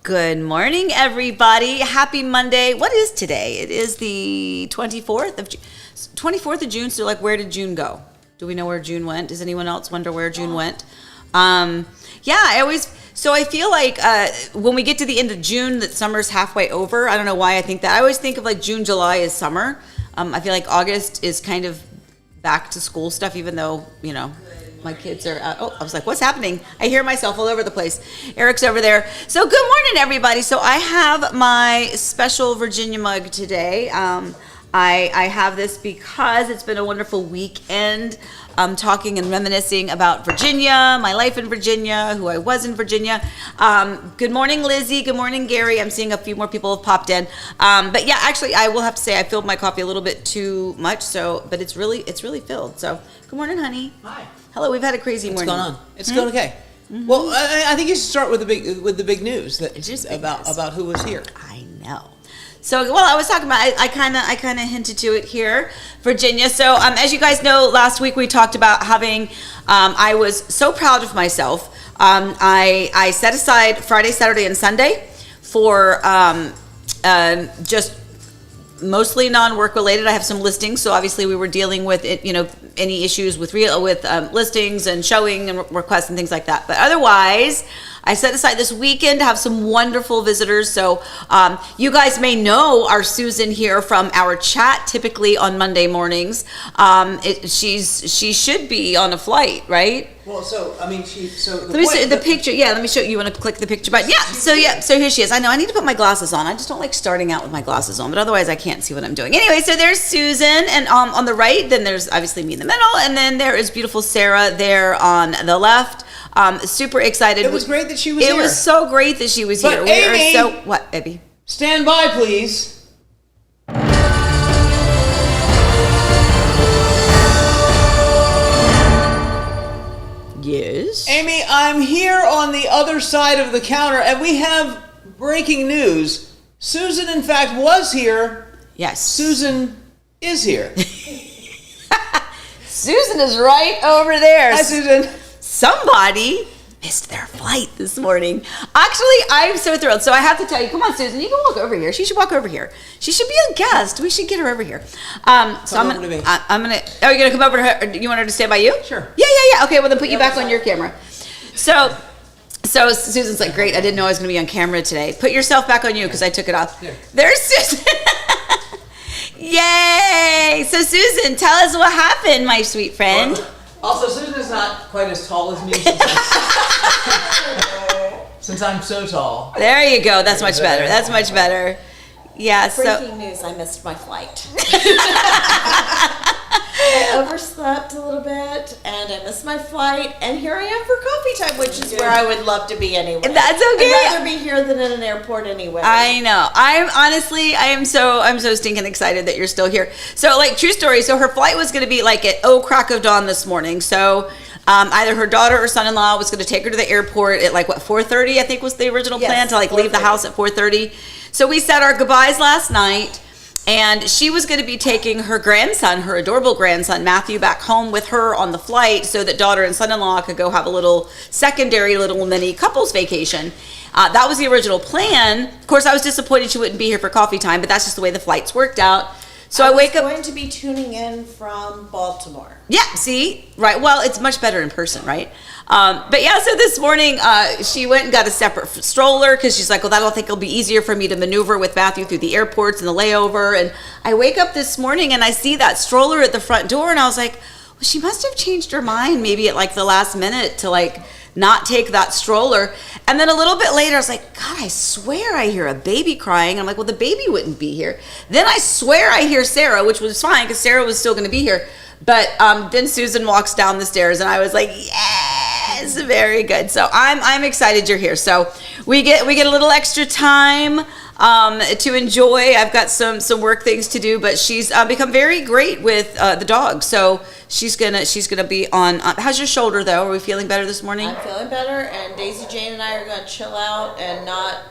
Good morning, everybody. Happy Monday. What is today? It is the 24th of June. So, like, where did June go? Do we know where June went? Does anyone else wonder where June went? I feel like when we get to the end of June, that summer's halfway over. I don't know why I think that. I always think of like June, July as summer. I feel like August is kind of back to school stuff, even though, you know, my kids are out. Oh, I was like, what's happening? I hear myself all over the place. Eric's over there. So good morning, everybody. So I have my special Virginia mug today. I have this because it's been a wonderful weekend talking and reminiscing about Virginia, my life in Virginia, who I was in Virginia. Good morning, Lizzie. Good morning, Gary. I'm seeing a few more people have popped in. But yeah, actually, I will have to say I filled my coffee a little bit too much, but it's really filled. So good morning, honey. Hi. Hello. We've had a crazy morning. What's going on? It's going okay. Mm-hmm. Well, I think you should start with the big news about who was here. I know. So, well, I was talking about, I kind of hinted to it here, Virginia. So, as you guys know, last week we talked about having, I was so proud of myself. I set aside Friday, Saturday, and Sunday for just mostly non-work related. I have some listings, so obviously we were dealing with it, you know, any issues with listings and showing and requests and things like that. But otherwise, I set aside this weekend to have some wonderful visitors. So you guys may know our Susan here from our chat, typically on Monday mornings. She should be on a flight, right? Well, so I mean, let me see the picture. Yeah, let me show you. You want to click the picture? But yeah, so here she is. I know I need to put my glasses on. I just don't like starting out with my glasses on, but otherwise I can't see what I'm doing. Anyway, so there's Susan, and on the right, then there's obviously me in the middle, and then there is beautiful Sarah there on the left. Super excited. It was great that she was here. It was so great that she was here. Amy, what, Abby? Stand by, please. Yes. Amy, I'm here on the other side of the counter, and we have breaking news. Susan, in fact, was here. Yes. Susan is here. Susan is right over there. Hi, Susan. Somebody missed their flight this morning. Actually, I'm so thrilled. So I have to tell you, come on, Susan, you can walk over here. She should walk over here. She should be a guest. We should get her over here. I'm gonna. Oh, you're gonna come over to her? You want her to stand by you? Sure. Yeah. Okay, well then put you back on your camera. So Susan's like, great. I didn't know I was gonna be on camera today. Put yourself back on you because I took it off. Here. There's Susan. Yay! So Susan, tell us what happened, my sweet friend. Well, also, Susan is not quite as tall as me since I'm so tall. There you go. That's much better. That's much better. Yeah. Breaking news, I missed my flight. I overslept a little bit, and I missed my flight, and here I am for coffee time, which is where I would love to be anyway. That's okay. I'd rather be here than in an airport anyway. I know. I'm so stinking excited that you're still here. So, like, true story. So her flight was going to be like at crack of dawn this morning. So either her daughter or son-in-law was going to take her to the airport at 4:30, I think was the original plan, to leave the house at 4:30. So we said our goodbyes last night. And she was going to be taking her grandson, her adorable grandson, Matthew, back home with her on the flight so that daughter and son-in-law could go have a little secondary little mini couples vacation. That was the original plan. Of course, I was disappointed she wouldn't be here for coffee time, but that's just the way the flights worked out. So I wake up. I'm going to be tuning in from Baltimore. Yeah, see? Right. Well, it's much better in person, right? But yeah, so this morning she went and got a separate stroller because she's like, well, I don't think it'll be easier for me to maneuver with Matthew through the airports and the layover. And I wake up this morning and I see that stroller at the front door, and I was like, well, she must have changed her mind maybe at the last minute to not take that stroller. And then a little bit later, I was like, God, I swear I hear a baby crying. And I'm like, well, the baby wouldn't be here. Then I swear I hear Sarah, which was fine because Sarah was still going to be here. But then Susan walks down the stairs, and I was like, yes, very good. So I'm excited you're here. So we get a little extra time to enjoy. I've got some work things to do, but she's become very great with the dog. So she's gonna be on. How's your shoulder though? Are we feeling better this morning? I'm feeling better, and Daisy Jane and I are gonna chill out and not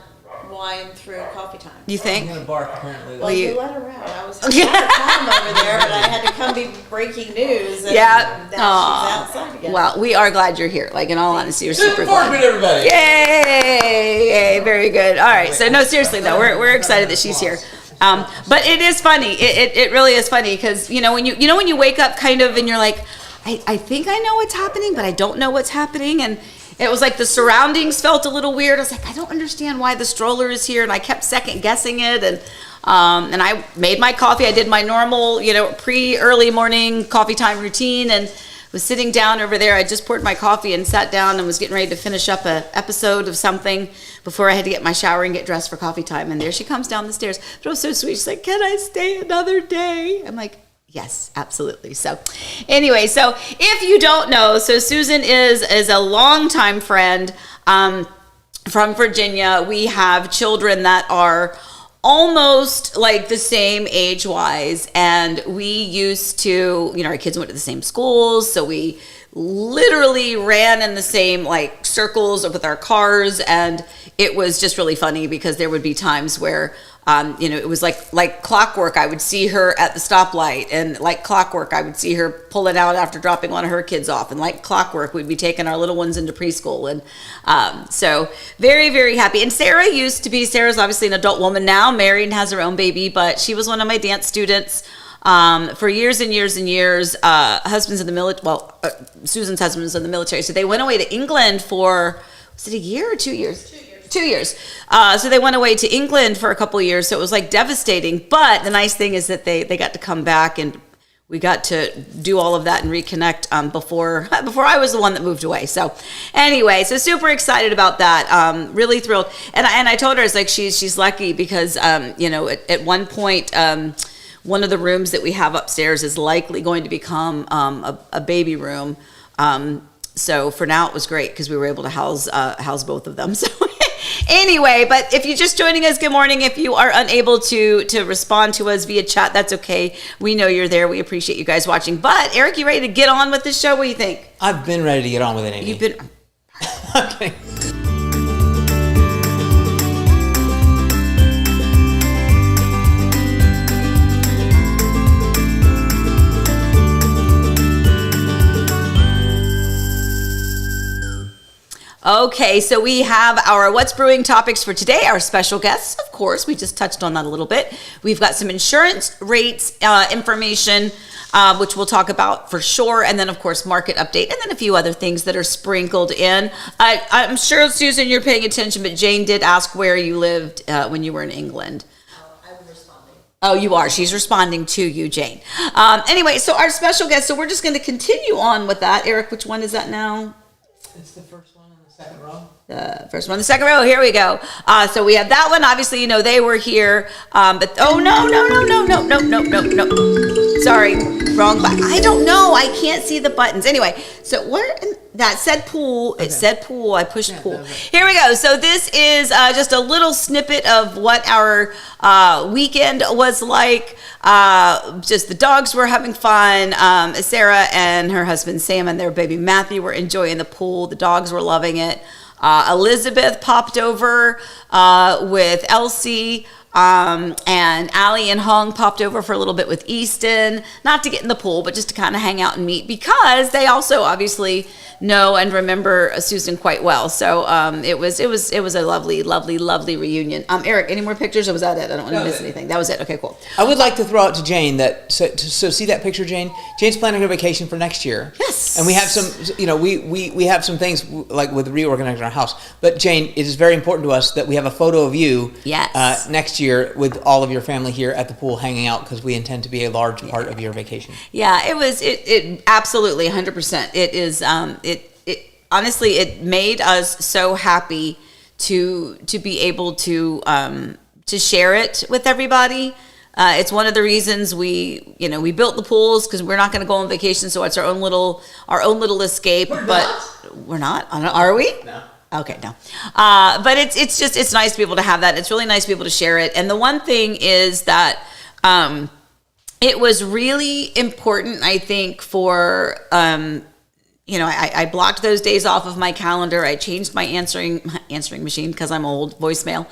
whine through coffee time. You think? I'm gonna bark apparently. Well, you let her out. I was having a time over there, but I had to come be breaking news. And Yeah. now Aw. she's outside again. Well, we are glad you're here. Like, in all honesty, we're super glad. everybody. Yay! Very good. All right. So no, seriously though, we're excited that she's here. But it is funny. It really is funny because when you wake up kind of and you're like, I think I know what's happening, but I don't know what's happening. And it was like the surroundings felt a little weird. I was like, I don't understand why the stroller is here, and I kept second guessing it. And I made my coffee. I did my normal, pre-early morning coffee time routine, and was sitting down over there. I just poured my coffee and sat down and was getting ready to finish up an episode of something before I had to get my shower and get dressed for coffee time. And there she comes down the stairs. But it was so sweet. She's like, "Can I stay another day?" I'm like, yes, absolutely. So anyway, so if you don't know, so Susan is a longtime friend from Virginia. We have children that are almost like the same age-wise, and we used to, our kids went to the same schools, so we literally ran in the same circles with our cars, and it was just really funny because there would be times where it was like clockwork. I would see her at the stoplight, and like clockwork, I would see her pulling out after dropping one of her kids off, and like clockwork, we'd be taking our little ones into preschool. And so very, very happy. And Sarah's obviously an adult woman now, married and has her own baby, but she was one of my dance students for years and years and years. Husband's in the military. Well, Susan's husband was in the military, so they went away to England for, was it a year or 2 years? 2 years. So they went away to England for a couple of years. So it was devastating. But the nice thing is that they got to come back, and we got to do all of that and reconnect before I was the one that moved away. So anyway, so super excited about that. Really thrilled. And I told her, it's she's lucky because at one point one of the rooms that we have upstairs is likely going to become a baby room. So for now it was great because we were able to house both of them. So anyway, but if you're just joining us, good morning. If you are unable to respond to us via chat, that's okay. We know you're there. We appreciate you guys watching. But Eric, you ready to get on with this show? What do you think? I've been ready to get on with it, Amy. You've been Okay. Okay, so we have our What's Brewing topics for today. Our special guests, of course, we just touched on that a little bit. We've got some insurance rates information, which we'll talk about for sure. And then, of course, market update, and then a few other things that are sprinkled in. I'm sure, Susan, you're paying attention, but Jane did ask where you lived when you were in England. I'm responding. Oh, you are. She's responding to you, Jane. Anyway, so our special guest, so we're just going to continue on with that. Eric, which one is that now? It's the first one in the second row. The first one, the second row. Here we go. So we have that one. Obviously, they were here. But no. Sorry, wrong button. I don't know. I can't see the buttons. Anyway, so where that said pool. It said pool. I pushed pool. Here we go. So this is just a little snippet of what our weekend was like. Just the dogs were having fun. Sarah and her husband Sam and their baby Matthew were enjoying the pool. The dogs were loving it. Elizabeth popped over with Elsie, and Allie and Hung popped over for a little bit with Easton, not to get in the pool, but just to kind of hang out and meet, because they also obviously know and remember Susan quite well. So it was a lovely reunion. Eric, any more pictures, or was that it? I don't want to miss anything. That was it. Okay, cool. I would like to throw out to Jane that so see that picture, Jane. Jane's planning her vacation for next year. Yes. And we have some, we have some things like with reorganizing our house. But Jane, it is very important to us that we have a photo of you. Yes. Next year with all of your family here at the pool hanging out, because we intend to be a large part of your vacation. Yeah, it absolutely 100%. It is it honestly, it made us so happy to be able to share it with everybody. It's one of the reasons we built the pools, because we're not going to go on vacation, so it's our own little escape. We're not. Are we? No. Okay, no. But it's nice to be able to have that. It's really nice to be able to share it. And the one thing is that it was really important, I think, for I blocked those days off of my calendar. I changed my answering machine because I'm old, voicemail.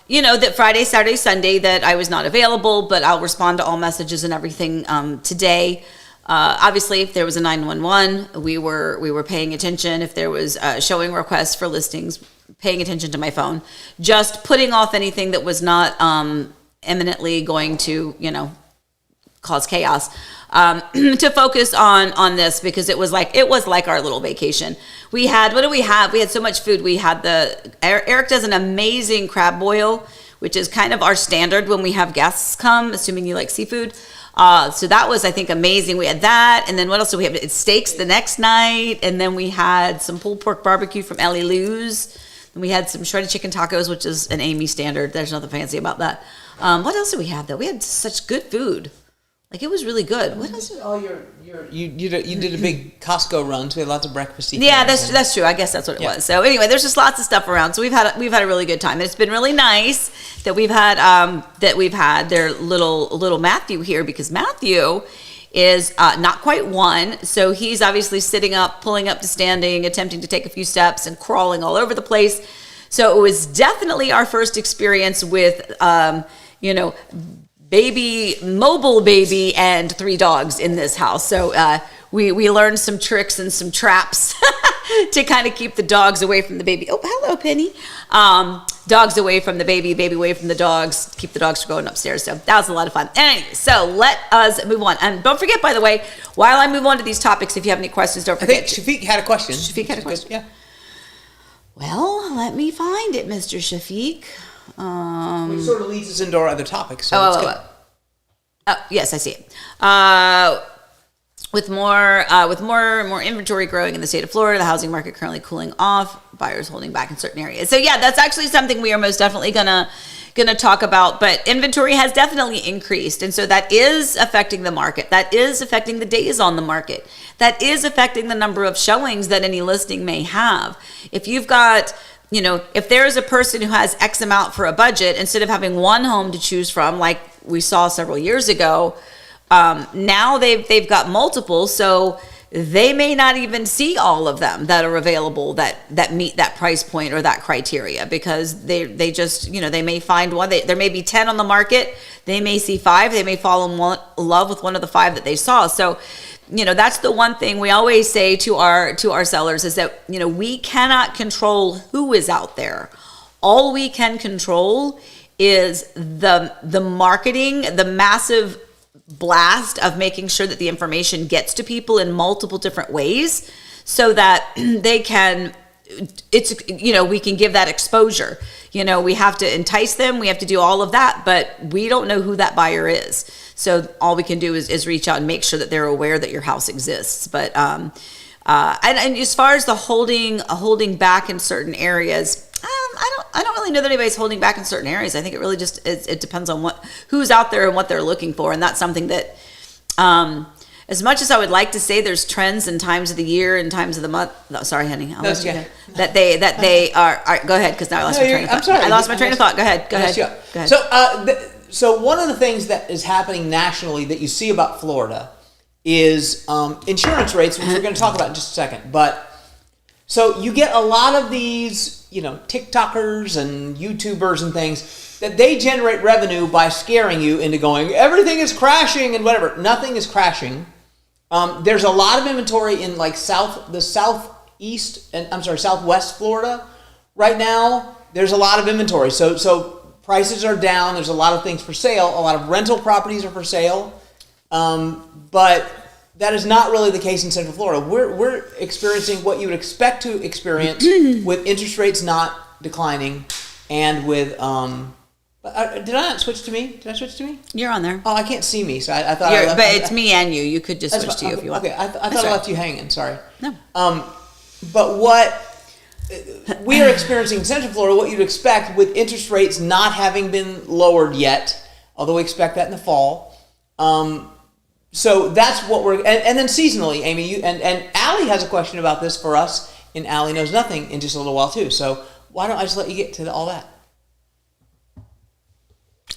that Friday, Saturday, Sunday that I was not available, but I'll respond to all messages and everything today. Obviously, if there was a 911, we were paying attention. If there was showing requests for listings, paying attention to my phone. Just putting off anything that was not imminently going to, cause chaos. To focus on this, because it was like our little vacation. We had, what do we have? We had so much food. We had Eric does an amazing crab boil, which is kind of our standard when we have guests come, assuming you like seafood. So that was, I think, amazing. We had that, and then what else do we have? It's steaks the next night, and then we had some pulled pork barbecue from Ellie Lou's. And we had some shredded chicken tacos, which is an Amy standard. There's nothing fancy about that. What else did we have though? We had such good food. Like, it was really good. What else? You did a big Costco run, so we had lots of breakfasty. Yeah, that's true. I guess that's what it was. So anyway, there's just lots of stuff around. So we've had a really good time. And it's been really nice that we've had their little Matthew here, because Matthew is not quite one. So he's obviously sitting up, pulling up to standing, attempting to take a few steps, and crawling all over the place. So it was definitely our first experience with mobile baby and 3 dogs in this house. So we learned some tricks and some traps to kind of keep the dogs away from the baby. Oh, hello, Penny. Dogs away from the baby away from the dogs, keep the dogs from going upstairs. So that was a lot of fun. Anyway, so let us move on. And don't forget, by the way, while I move on to these topics, if you have any questions, don't forget. I think Shafiq had a question. Shafiq had a question? Yeah. Well, let me find it, Mr. Shafiq. Which sort of leads us into our other topics. So that's good. Oh, yes, I see it. With more inventory growing in the state of Florida, the housing market currently cooling off, buyers holding back in certain areas. So yeah, that's actually something we are most definitely gonna talk about. But inventory has definitely increased, and so that is affecting the market. That is affecting the days on the market. That is affecting the number of showings that any listing may have. If you've got, if there is a person who has X amount for a budget, instead of having one home to choose from, like we saw several years ago, now they've got multiple, so they may not even see all of them that are available that meet that price point or that criteria, because they just, they may find one. There may be 10 on the market. They may see 5. They may fall in love with one of the 5 that they saw. So, that's the one thing we always say to our sellers, is that, we cannot control who is out there. All we can control is the marketing, the massive blast of making sure that the information gets to people in multiple different ways, so that they can, we can give that exposure. We have to entice them, we have to do all of that, but we don't know who that buyer is. So all we can do is reach out and make sure that they're aware that your house exists. But and as far as the holding back in certain areas, I don't really know that anybody's holding back in certain areas. I think it really just it depends on who's out there and what they're looking for, and that's something that, as much as I would like to say there's trends and times of the year and times of the month. No, sorry, honey. I'll let you go. That they are. All right, go ahead, because now I lost my train of thought. I'm sorry. I lost my train of thought. Go ahead. Go ahead. So one of the things that is happening nationally that you see about Florida is insurance rates, which we're going to talk about in just a second. But so you get a lot of these, TikTokers and YouTubers and things, that they generate revenue by scaring you into going, everything is crashing and whatever. Nothing is crashing. There's a lot of inventory in like southwest Florida right now. There's a lot of inventory. So prices are down. There's a lot of things for sale. A lot of rental properties are for sale. But that is not really the case in Central Florida. We're experiencing what you would expect to experience with interest rates not declining, and with did I not switch to me? Did I switch to me? You're on there. Oh, I can't see me, so I thought. But it's me and you. You could just switch to you if you want. Okay, I thought I left you hanging. Sorry. No. But what we are experiencing in Central Florida, what you'd expect with interest rates not having been lowered yet, although we expect that in the fall. So that's what we're, and then seasonally, Amy, and Allie has a question about this for us, and Allie Knows Nothing in just a little while too. So why don't I just let you get to all that?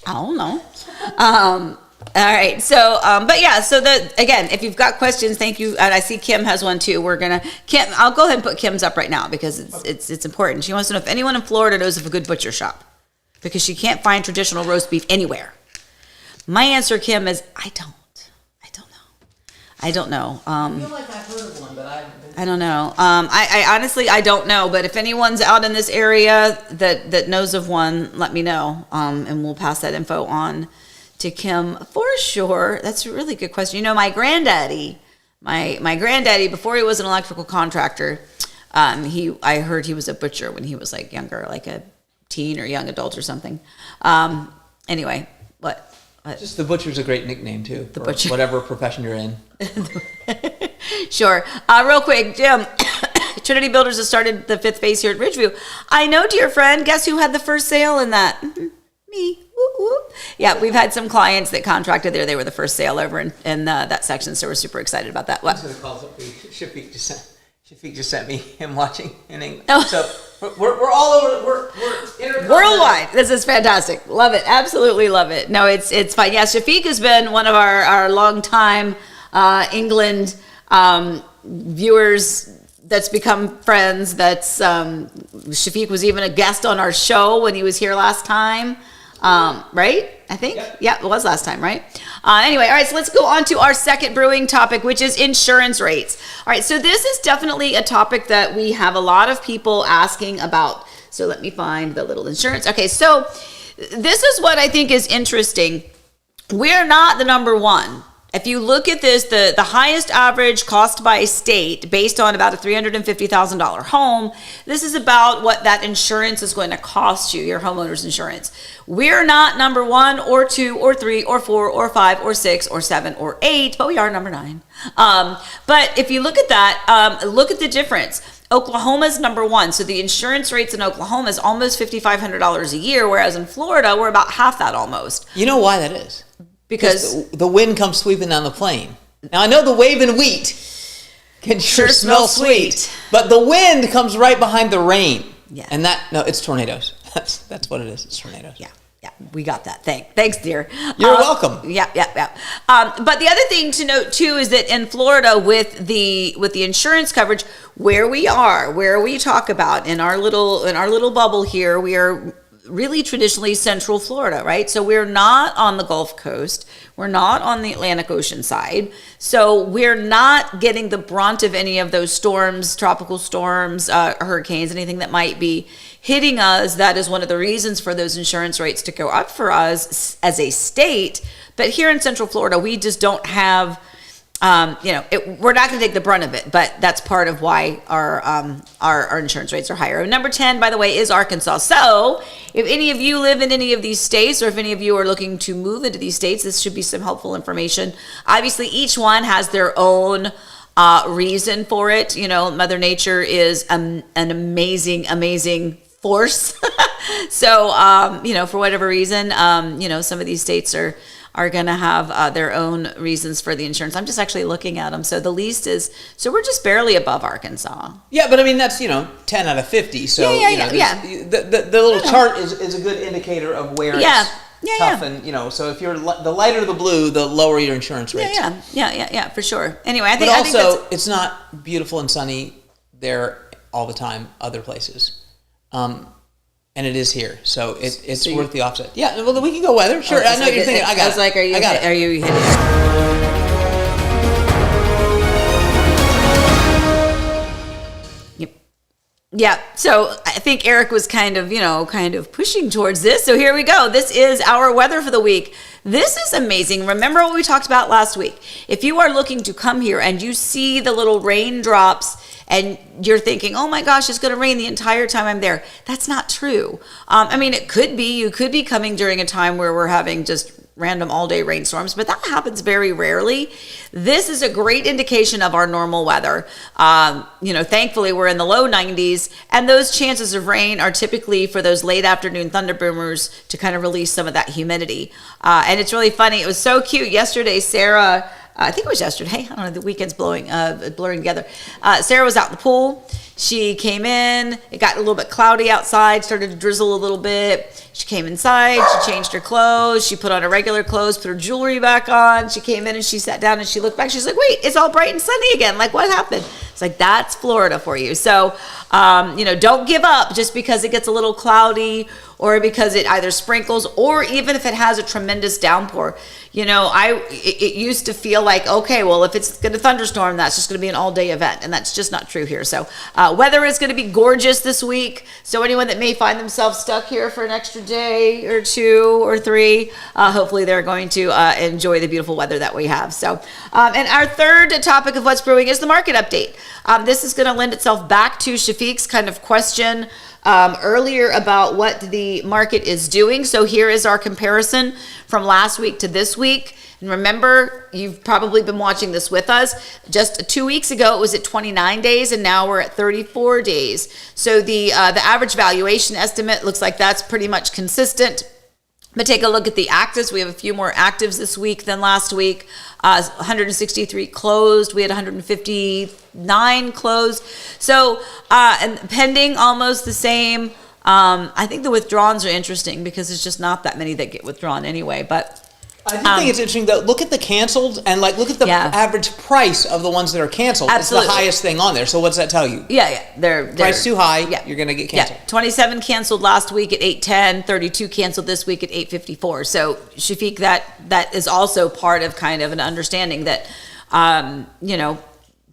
I don't know. All right. So, but yeah, so again, if you've got questions, thank you. And I see Kim has one too. Kim, I'll go ahead and put Kim's up right now because it's important. She wants to know if anyone in Florida knows of a good butcher shop. because she can't find traditional roast beef anywhere. My answer, Kim, is I don't know. I feel like I've heard of one, but I don't know. I honestly, I don't know. But if anyone's out in this area that knows of one, let me know. And we'll pass that info on to Kim for sure. That's a really good question. You know, my granddaddy, before he was an electrical contractor, I heard he was a butcher when he was like younger, like a teen or young adult or something. Anyway, what? Just the butcher's a great nickname too. The butcher. Whatever profession you're in. Sure. Real quick, Jim. Trinity Builders has started the 5th phase here at Ridgeview. I know, dear friend. Guess who had the first sale in that? Me. Whoop, whoop. Yeah, we've had some clients that contracted there. They were the first sale over in that section, so we're super excited about that. What? I'm going to call something. Shafiq just sent me him watching in English. Oh. So we're all over. We're Worldwide. This is fantastic. Love it. Absolutely love it. No, it's fine. Yeah, Shafiq has been one of our longtime England viewers that's become friends. That's Shafiq was even a guest on our show when he was here last time. Right? I think. Yep. Yeah, it was last time, right? Anyway, all right, so let's go on to our second brewing topic, which is insurance rates. All right, so this is definitely a topic that we have a lot of people asking about. So let me find the little insurance. Okay, so this is what I think is interesting. We're not the number one. If you look at this, the highest average cost by state based on about a $350,000 home, this is about what that insurance is going to cost you, your homeowner's insurance. We're not number 1 or 2 or 3 or 4 or 5 or 6 or 7 or 8, but we are number 9. But if you look at that, look at the difference. Oklahoma's number 1. So the insurance rates in Oklahoma is almost $5,500 a year, whereas in Florida, we're about half that almost. You know why that is? Because the wind comes sweeping down the plain. Now, I know the waving wheat can sure smell sweet, but the wind comes right behind the rain. Yeah. And it's tornadoes. That's what it is. It's tornadoes. Yeah, we got that. Thanks, dear. You're welcome. Yeah. But the other thing to note too is that in Florida, with the insurance coverage, where we talk about in our little bubble here, we are really traditionally Central Florida, right? So we're not on the Gulf Coast. We're not on the Atlantic Ocean side. So we're not getting the brunt of any of those storms, tropical storms, hurricanes, anything that might be hitting us. That is one of the reasons for those insurance rates to go up for us as a state. But here in Central Florida, we just don't have, we're not going to take the brunt of it, but that's part of why our insurance rates are higher. Number 10, by the way, is Arkansas. So if any of you live in any of these states, or if any of you are looking to move into these states, this should be some helpful information. Obviously, each one has their own reason for it. You know, Mother Nature is an amazing force. So, for whatever reason, some of these states are going to have their own reasons for the insurance. I'm just actually looking at them. So the least is, so we're just barely above Arkansas. Yeah, but I mean, that's, 10 out of 50. So, the little chart is a good indicator of where it's tough. And, so if you're the lighter the blue, the lower your insurance rates. Yeah, for sure. Anyway, I think that's, it's not beautiful and sunny there all the time, other places. And it is here, so it's worth the offset. Yeah, well, we can go weather. Sure, I know you're thinking. I got it. I was like, are you hitting it? Yep. Yeah. So I think Eric was kind of pushing towards this. So here we go. This is our weather for the week. This is amazing. Remember what we talked about last week. If you are looking to come here and you see the little raindrops and you're thinking, oh my gosh, it's going to rain the entire time I'm there. That's not true. It could be. You could be coming during a time where we're having just random all-day rainstorms, but that happens very rarely. This is a great indication of our normal weather. Thankfully, we're in the low 90s, and those chances of rain are typically for those late afternoon thunder boomers to kind of release some of that humidity. And it's really funny. It was so cute. Yesterday, Sarah... I think it was yesterday. I don't know. The weekend's blurring together. Sarah was out in the pool. She came in. It got a little bit cloudy outside. Started to drizzle a little bit. She came inside, she changed her clothes, she put on her regular clothes, put her jewelry back on. She came in and she sat down and she looked back. She's like, wait, it's all bright and sunny again. Like, what happened? It's like, that's Florida for you. So, don't give up just because it gets a little cloudy or because it either sprinkles or even if it has a tremendous downpour. It used to feel like, okay, well, if it's going to thunderstorm, that's just going to be an all-day event, and that's just not true here. So weather is going to be gorgeous this week. So anyone that may find themselves stuck here for an extra day or 2 or 3, hopefully they're going to enjoy the beautiful weather that we have. So, and our third topic of what's brewing is the market update. This is going to lend itself back to Shafiq's kind of question earlier about what the market is doing. So here is our comparison from last week to this week. And remember, you've probably been watching this with us. Just 2 weeks ago, it was at 29 days, and now we're at 34 days. So the average valuation estimate looks like that's pretty much consistent. But take a look at the actives. We have a few more actives this week than last week. 163 closed. We had 159 closed. So, and pending almost the same. I think the withdrawns are interesting because it's just not that many that get withdrawn anyway. But I do think it's interesting though. Look at the canceled and look at the average price of the ones that are canceled. Absolutely. It's the highest thing on there. So what's that tell you? Yeah. They're price too high. Yeah. You're going to get canceled. 27 canceled last week at 810. 32 canceled this week at 854. So Shafiq, that is also part of kind of an understanding that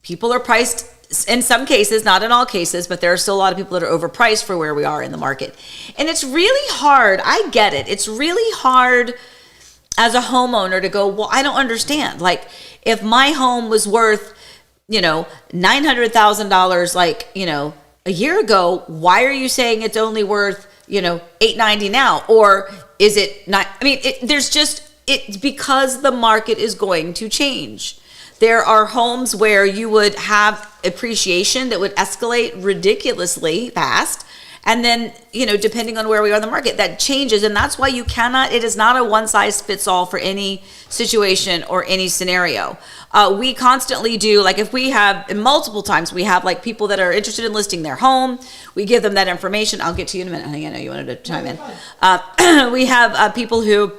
people are priced. In some cases, not in all cases, but there are still a lot of people that are overpriced for where we are in the market. And it's really hard. I get it. It's really hard as a homeowner to go, well, I don't understand. Like, if my home was worth, $900,000, a year ago, why are you saying it's only worth, $890 now? Or is it not? I mean, it's because the market is going to change. There are homes where you would have appreciation that would escalate ridiculously fast. And then, depending on where we are in the market, that changes. And that's why it is not a one size fits all for any situation or any scenario. We constantly do, if we have, multiple times, we have people that are interested in listing their home. We give them that information. I'll get to you in a minute, honey. I know you wanted to chime in. We have people who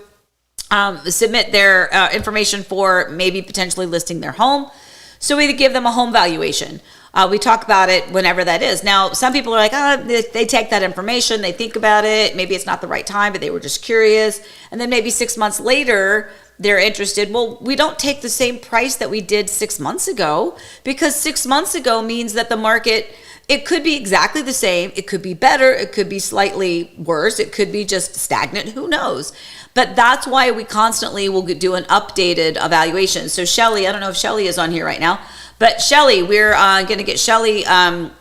submit their information for maybe potentially listing their home. So we give them a home valuation. We talk about it whenever that is. Now, some people are like, they take that information, they think about it. Maybe it's not the right time, but they were just curious. And then maybe 6 months later, they're interested. Well, we don't take the same price that we did 6 months ago, because 6 months ago means that the market, it could be exactly the same. It could be better. It could be slightly worse. It could be just stagnant. Who knows? But that's why we constantly will do an updated evaluation. So Shelly, I don't know if Shelly is on here right now, but Shelly, we're going to get Shelly a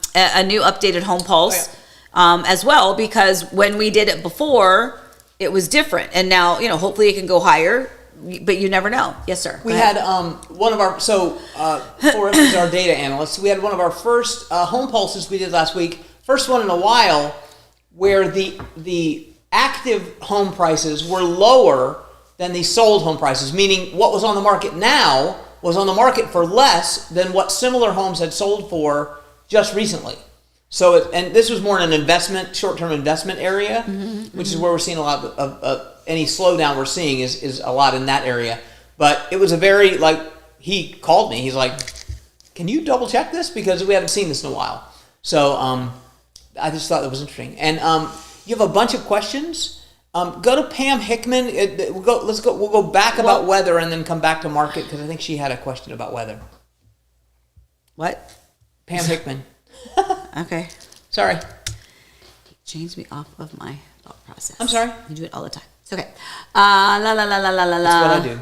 new updated home pulse as well, because when we did it before, it was different. And now, hopefully it can go higher, but you never know. Yes, sir. We had one of our, Forrest is our data analyst. We had one of our first home pulses we did last week, first one in a while, where the active home prices were lower than the sold home prices, meaning what was on the market now was on the market for less than what similar homes had sold for just recently. So, and this was more in an short-term investment area, which is where we're seeing a lot of any slowdown we're seeing is a lot in that area. But it was a very, he called me. He's like, can you double check this? Because we haven't seen this in a while. So I just thought that was interesting. And you have a bunch of questions. Go to Pam Hickman. We'll go back about weather and then come back to market, because I think she had a question about weather. What? Pam Hickman. Okay. Sorry. Changed me off of my thought process. I'm sorry. You do it all the time. It's okay. That's what I do.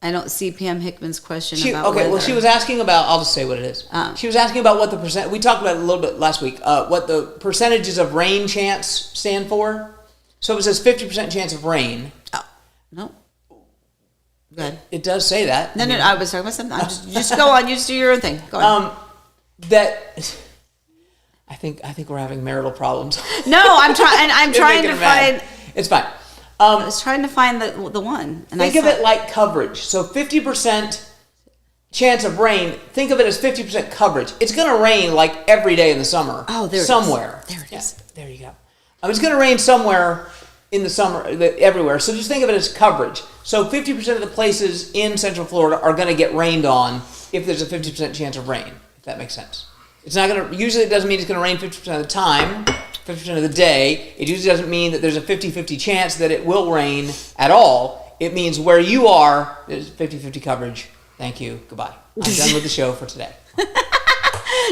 I don't see Pam Hickman's question about okay, weather. well, she was asking about, I'll just say what it is. She was asking about what the percent, we talked about it a little bit last week, what the percentages of rain chance stand for. So it says 50% chance of rain. Oh, no. Go ahead. It does say that. No, I was talking about something. Just go on. You just do your own thing. Go on. I think we're having marital problems. No, I'm trying to find. It's fine. I was trying to find the one. And think of it like coverage. So 50% chance of rain. Think of it as 50% coverage. It's going to rain every day in the summer. Oh, there it somewhere. is. There it is. There you It's going to rain somewhere in the summer, everywhere. So just think of it as coverage. So 50% of the places in Central Florida are going to get rained on if there's a 50% chance of rain, if that makes sense. It's not going to, usually it doesn't mean it's going to rain 50% of the time, 50% of the day. It usually doesn't mean that there's a 50-50 chance that it will rain at all. It means where you are, there's 50-50 coverage. Thank you. Goodbye. I'm done with the show for today.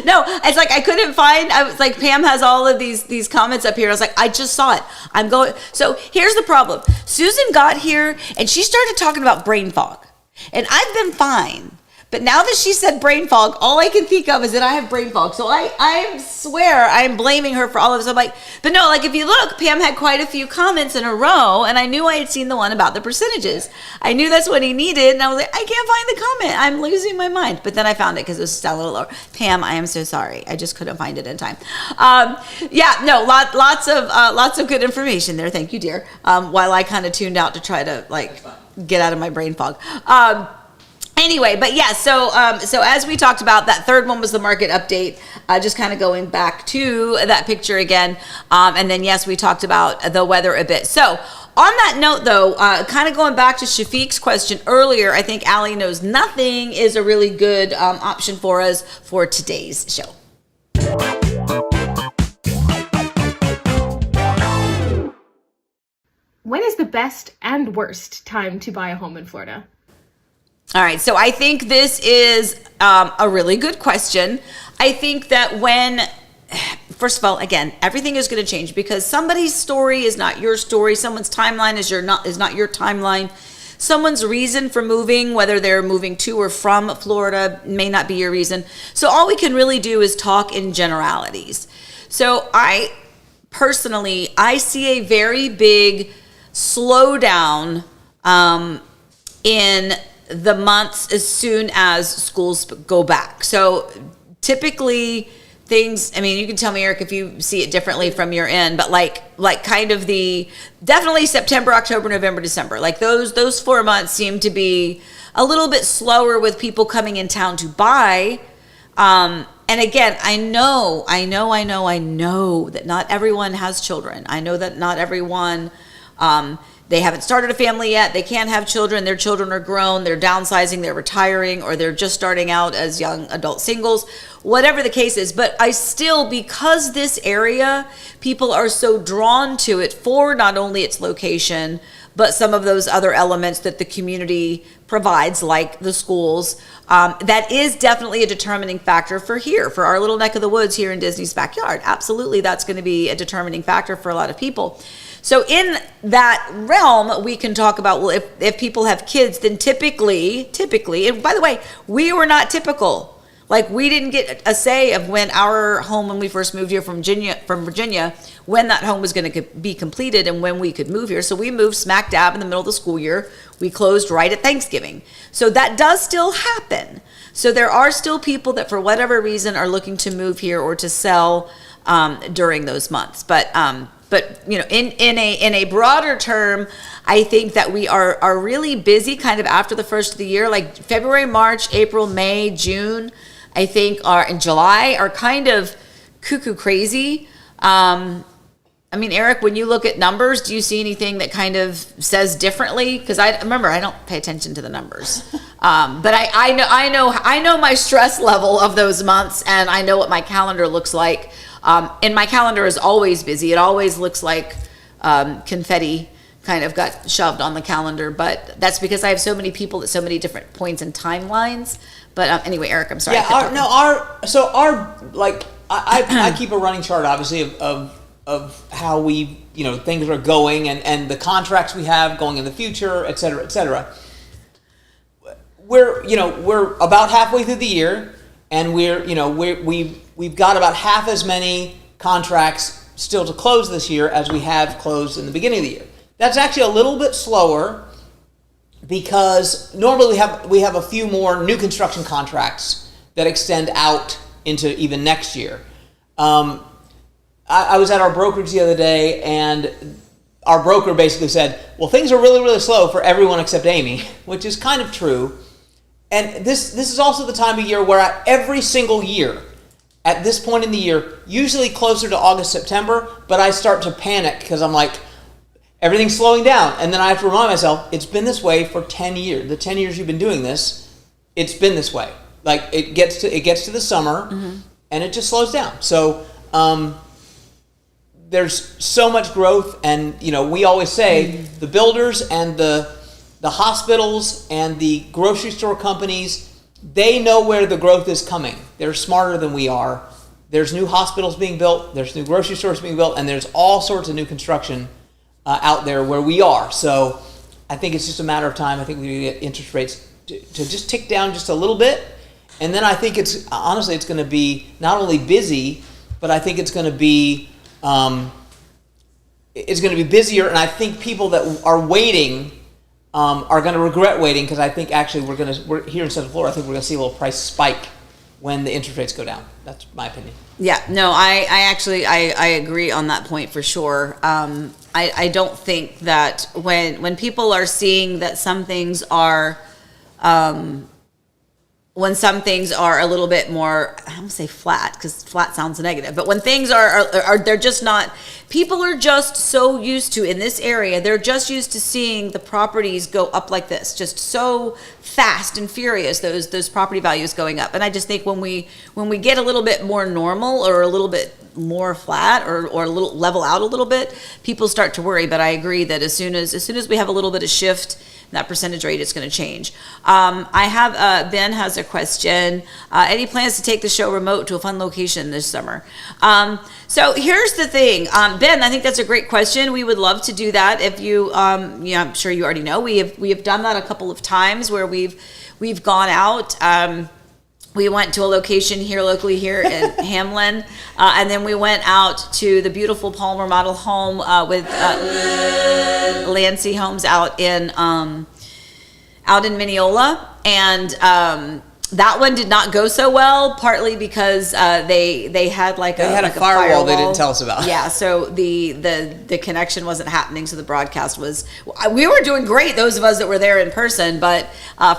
No, it's like I couldn't find. I was like, Pam has all of these comments up here. I was like, I just saw it. I'm going. So here's the problem. Susan got here and she started talking about brain fog, and I've been fine. But now that she said brain fog, all I can think of is that I have brain fog. So I swear I'm blaming her for all of this. I'm like, but no, like if you look, Pam had quite a few comments in a row, and I knew I had seen the one about the percentages. I knew that's what he needed, and I was like, I can't find the comment. I'm losing my mind. But then I found it because it was still a little lower. Pam, I am so sorry. I just couldn't find it in time. Lots of good information there. Thank you, dear. While I kind of tuned out to try to get out of my brain fog. Anyway, but yeah, so as we talked about, that third one was the market update, just kind of going back to that picture again. And then, yes, we talked about the weather a bit. So on that note, though, kind of going back to Shafiq's question earlier, I think Allie Knows Nothing is a really good option for us for today's show. When is the best and worst time to buy a home in Florida? All right, so I think this is a really good question. I think that first of all, again, everything is going to change because somebody's story is not your story. Someone's timeline is not your timeline. Someone's reason for moving, whether they're moving to or from Florida, may not be your reason. So all we can really do is talk in generalities. So I see a very big slowdown in the months as soon as schools go back. So typically things, I mean, you can tell me, Eric, if you see it differently from your end, but like kind of definitely September, October, November, December, like those 4 months seem to be a little bit slower with people coming in town to buy. And again, I know that not everyone has children. I know that not everyone, they haven't started a family yet. They can't have children. Their children are grown. They're downsizing. They're retiring, or they're just starting out as young adult singles, whatever the case is. But I still, because this area, people are so drawn to it for not only its location, but some of those other elements that the community provides, like the schools. That is definitely a determining factor for our little neck of the woods here in Disney's backyard. Absolutely, that's going to be a determining factor for a lot of people. So in that realm, we can talk about, well, if people have kids, then typically, and by the way, we were not typical. Like, we didn't get a say of when our home, when we first moved here from Virginia, when that home was going to be completed and when we could move here. So we moved smack dab in the middle of the school year. We closed right at Thanksgiving. So that does still happen. So there are still people that for whatever reason are looking to move here or to sell during those months. But you know, in a broader term, I think that we are really busy kind of after the first of the year, like February, March, April, May, June, I think and July are kind of cuckoo crazy. I mean, Eric, when you look at numbers, do you see anything that kind of says differently? Because I don't pay attention to the numbers, but I know my stress level of those months, and I know what my calendar looks like. And my calendar is always busy. It always looks like confetti kind of got shoved on the calendar, but that's because I have so many people at so many different points and timelines. But anyway, Eric, I'm sorry. Yeah, I keep a running chart, obviously, of how we, things are going and the contracts we have going in the future, et cetera, et cetera. We're about halfway through the year, and we've got about half as many contracts still to close this year as we have closed in the beginning of the year. That's actually a little bit slower because normally we have a few more new construction contracts that extend out into even next year. I was at our brokerage the other day, and our broker basically said, well, things are really, really slow for everyone except Amy, which is kind of true. And this is also the time of year where every single year at this point in the year, usually closer to August, September, but I start to panic because I'm like, everything's slowing down. And then I have to remind myself, it's been this way for 10 years. The 10 years you've been doing this, it's been this way. Like it gets to the summer and it just slows down. So there's so much growth, and we always say the builders and the hospitals and the grocery store companies, they know where the growth is coming. They're smarter than we are. There's new hospitals being built, there's new grocery stores being built, and there's all sorts of new construction out there where we are. So I think it's just a matter of time. I think we get interest rates to just tick down just a little bit. And then I think it's going to be not only busy, but I think it's going to be busier. And I think people that are waiting are going to regret waiting, because I think actually we're here in Central Florida. I think we're going to see a little price spike when the interest rates go down. That's my opinion. Yeah, no, I agree on that point for sure. I don't think that when people are seeing that some things are, when some things are a little bit more, I don't say flat because flat sounds negative, but when things are they're just not, people are just so used to, in this area, they're just used to seeing the properties go up like this, just so fast and furious, those property values going up. And I just think when we get a little bit more normal, or a little bit more flat, or a little level out a little bit, people start to worry. But I agree that as soon as we have a little bit of shift, that percentage rate is going to change. I have Ben has a question. Any plans to take the show remote to a fun location this summer? So here's the thing, Ben. I think that's a great question. We would love to do that. If you, I'm sure you already know, we have done that a couple of times where we've gone out. We went to a location locally here in Hamlin, and then we went out to the beautiful Palmer Model Home with Lancy Homes out in Mineola, and that one did not go so well. Partly because they had a firewall they didn't tell us about. Yeah, so the connection wasn't happening, so the broadcast was. We were doing great, those of us that were there in person, but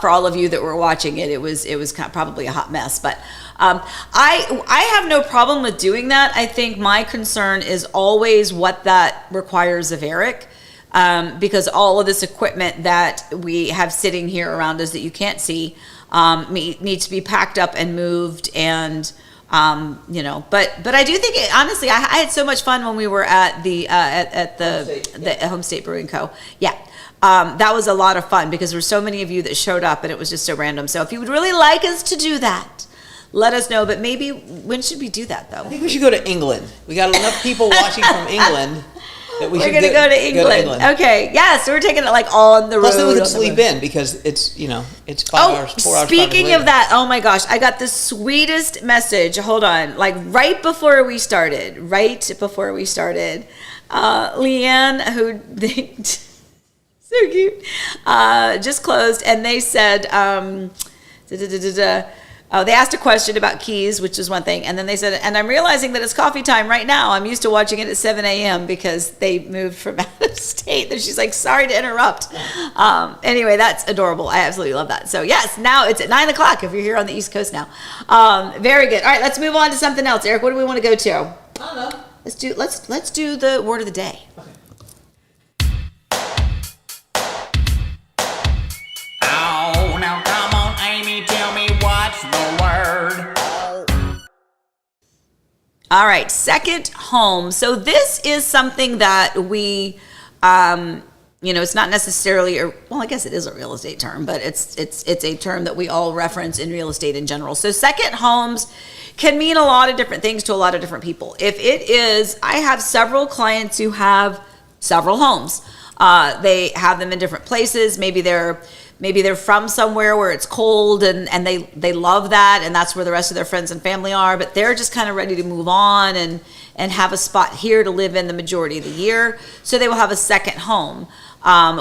for all of you that were watching it, it was probably a hot mess. But I have no problem with doing that. I think my concern is always what that requires of Eric. Because all of this equipment that we have sitting here around us that you can't see needs to be packed up and moved, and but I do think honestly I had so much fun when we were at the Home State Brewing Co. Yeah. That was a lot of fun because there were so many of you that showed up, and it was just so random. So if you would really like us to do that, let us know. But maybe when should we do that though? I think we should go to England. We got enough people watching from England. We're going to go to England. Okay. Yeah, so we're taking it on the road. Plus then we can sleep in because it's 4 hours. Speaking of that, oh my gosh, I got the sweetest message. Hold on. Right before we started, Leanne, who so cute, just closed, and they said, they asked a question about keys, which is one thing, and then they said, and I'm realizing that it's coffee time right now. I'm used to watching it at 7 a.m. because they moved from out of state. And she's like, sorry to interrupt. Anyway, that's adorable. I absolutely love that. So yes, now it's at 9 o'clock if you're here on the East Coast now. Very good. All right, let's move on to something else. Eric, what do we want to go to? I don't know. Let's do the word of the day. Okay. Oh, now come on, Amy, tell me what's the word. All right, second home. So this is something that we, it's not necessarily, I guess it is a real estate term, but it's a term that we all reference in real estate in general. So second homes can mean a lot of different things to a lot of different people. If it is, I have several clients who have several homes. They have them in different places. Maybe they're from somewhere where it's cold and they love that, and that's where the rest of their friends and family are, but they're just kind of ready to move on and have a spot here to live in the majority of the year. So they will have a second home,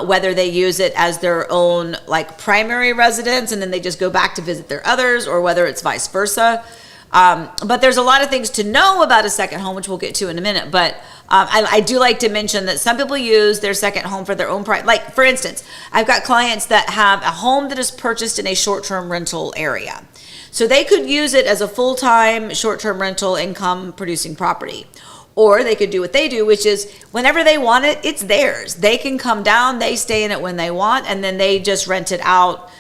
whether they use it as their own primary residence and then they just go back to visit their others, or whether it's vice versa. But there's a lot of things to know about a second home, which we'll get to in a minute. But I do like to mention that some people use their second home for their own pride. Like, for instance, I've got clients that have a home that is purchased in a short-term rental area. So they could use it as a full-time short-term rental income producing property. Or they could do what they do, which is whenever they want it, it's theirs. They can come down, they stay in it when they want, and then they just rent it out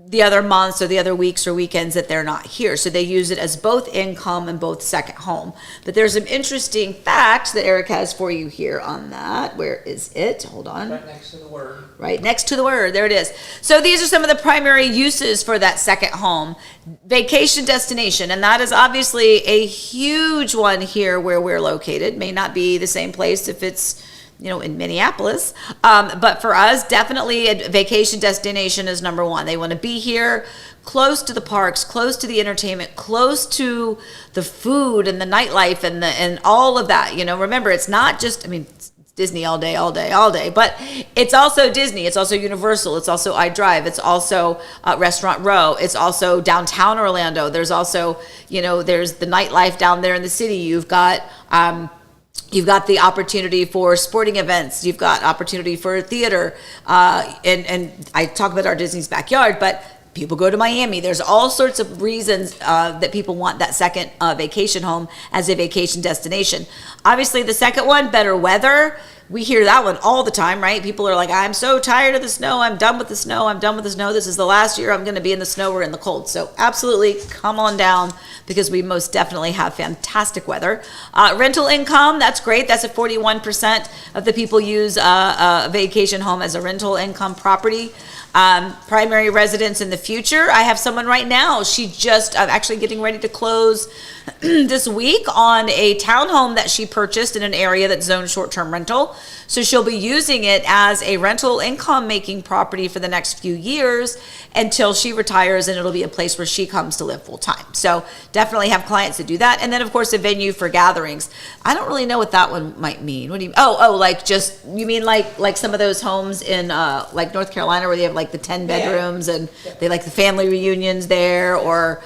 the other months or the other weeks or weekends that they're not here. So they use it as both income and both second home. But there's some interesting facts that Eric has for you here on that. Where is it? Hold on. Right next to the word. Right next to the word. There it is. So these are some of the primary uses for that second home. Vacation destination, and that is obviously a huge one here where we're located. May not be the same place if it's in Minneapolis. But for us, definitely a vacation destination is number one. They want to be here, close to the parks, close to the entertainment, close to the food and the nightlife and all of that. Remember, it's not just, it's Disney all day, but it's also Disney. It's also Universal. It's also iDrive. It's also Restaurant Row. It's also downtown Orlando. There's also, there's the nightlife down there in the city. You've got the opportunity for sporting events. You've got opportunity for theater. And I talk about our Disney's backyard, but people go to Miami. There's all sorts of reasons that people want that second vacation home as a vacation destination. Obviously, the second one, better weather. We hear that one all the time, right? People are like, I'm so tired of the snow. I'm done with the snow. This is the last year I'm going to be in the snow or in the cold. So absolutely come on down because we most definitely have fantastic weather. Rental income, that's great. That's at 41% of the people use a vacation home as a rental income property. Primary residence in the future. I have someone right now. She just actually getting ready to close this week on a townhome that she purchased in an area that's zoned short-term rental. So she'll be using it as a rental income making property for the next few years until she retires, and it'll be a place where she comes to live full time. So definitely have clients that do that. And then of course a venue for gatherings. I don't really know what that one might mean. What do you mean? Like just, you mean like some of those homes in like North Carolina where they have like the 10 bedrooms and they like the family reunions there, or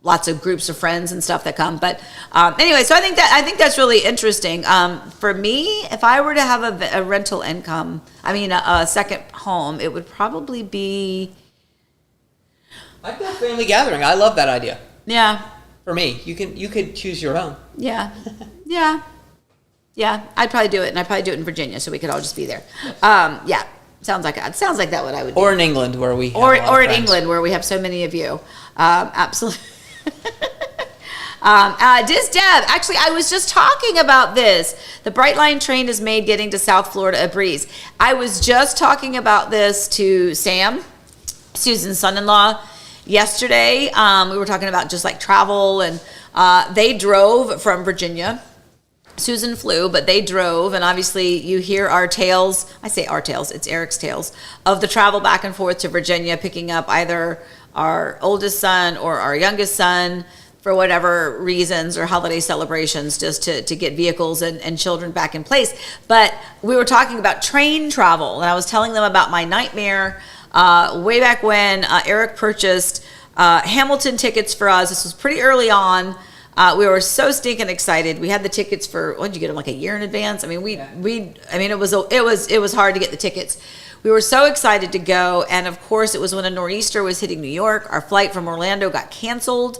lots of groups of friends and stuff that come. But anyway, so I think that's really interesting. For me, if I were to have a rental income, a second home, it would probably be I'd go family gathering. I love that idea. Yeah. For me, you could choose your own. Yeah. Yeah. I'd probably do it, and I'd probably do it in Virginia, so we could all just be there. Yeah. Sounds like that what I would do. Or in England where we have or a lot of in friends. England where we have so many of you. Absolutely. Diz Deb, actually, I was just talking about this. The Brightline train has made getting to South Florida a breeze. I was just talking about this to Sam, Susan's son-in-law, yesterday. We were talking about just like travel, and they drove from Virginia. Susan flew, but they drove, and obviously you hear our tales. I say our tales, it's Eric's tales of the travel back and forth to Virginia, picking up either our oldest son or our youngest son for whatever reasons or holiday celebrations, just to get vehicles and children back in place. But we were talking about train travel, and I was telling them about my nightmare way back when Eric purchased Hamilton tickets for us. This was pretty early on. We were so stinking excited. We had the tickets for, what did you get them, like a year in advance? It was hard to get the tickets. We were so excited to go, and of course it was when a nor'easter was hitting New York. Our flight from Orlando got canceled.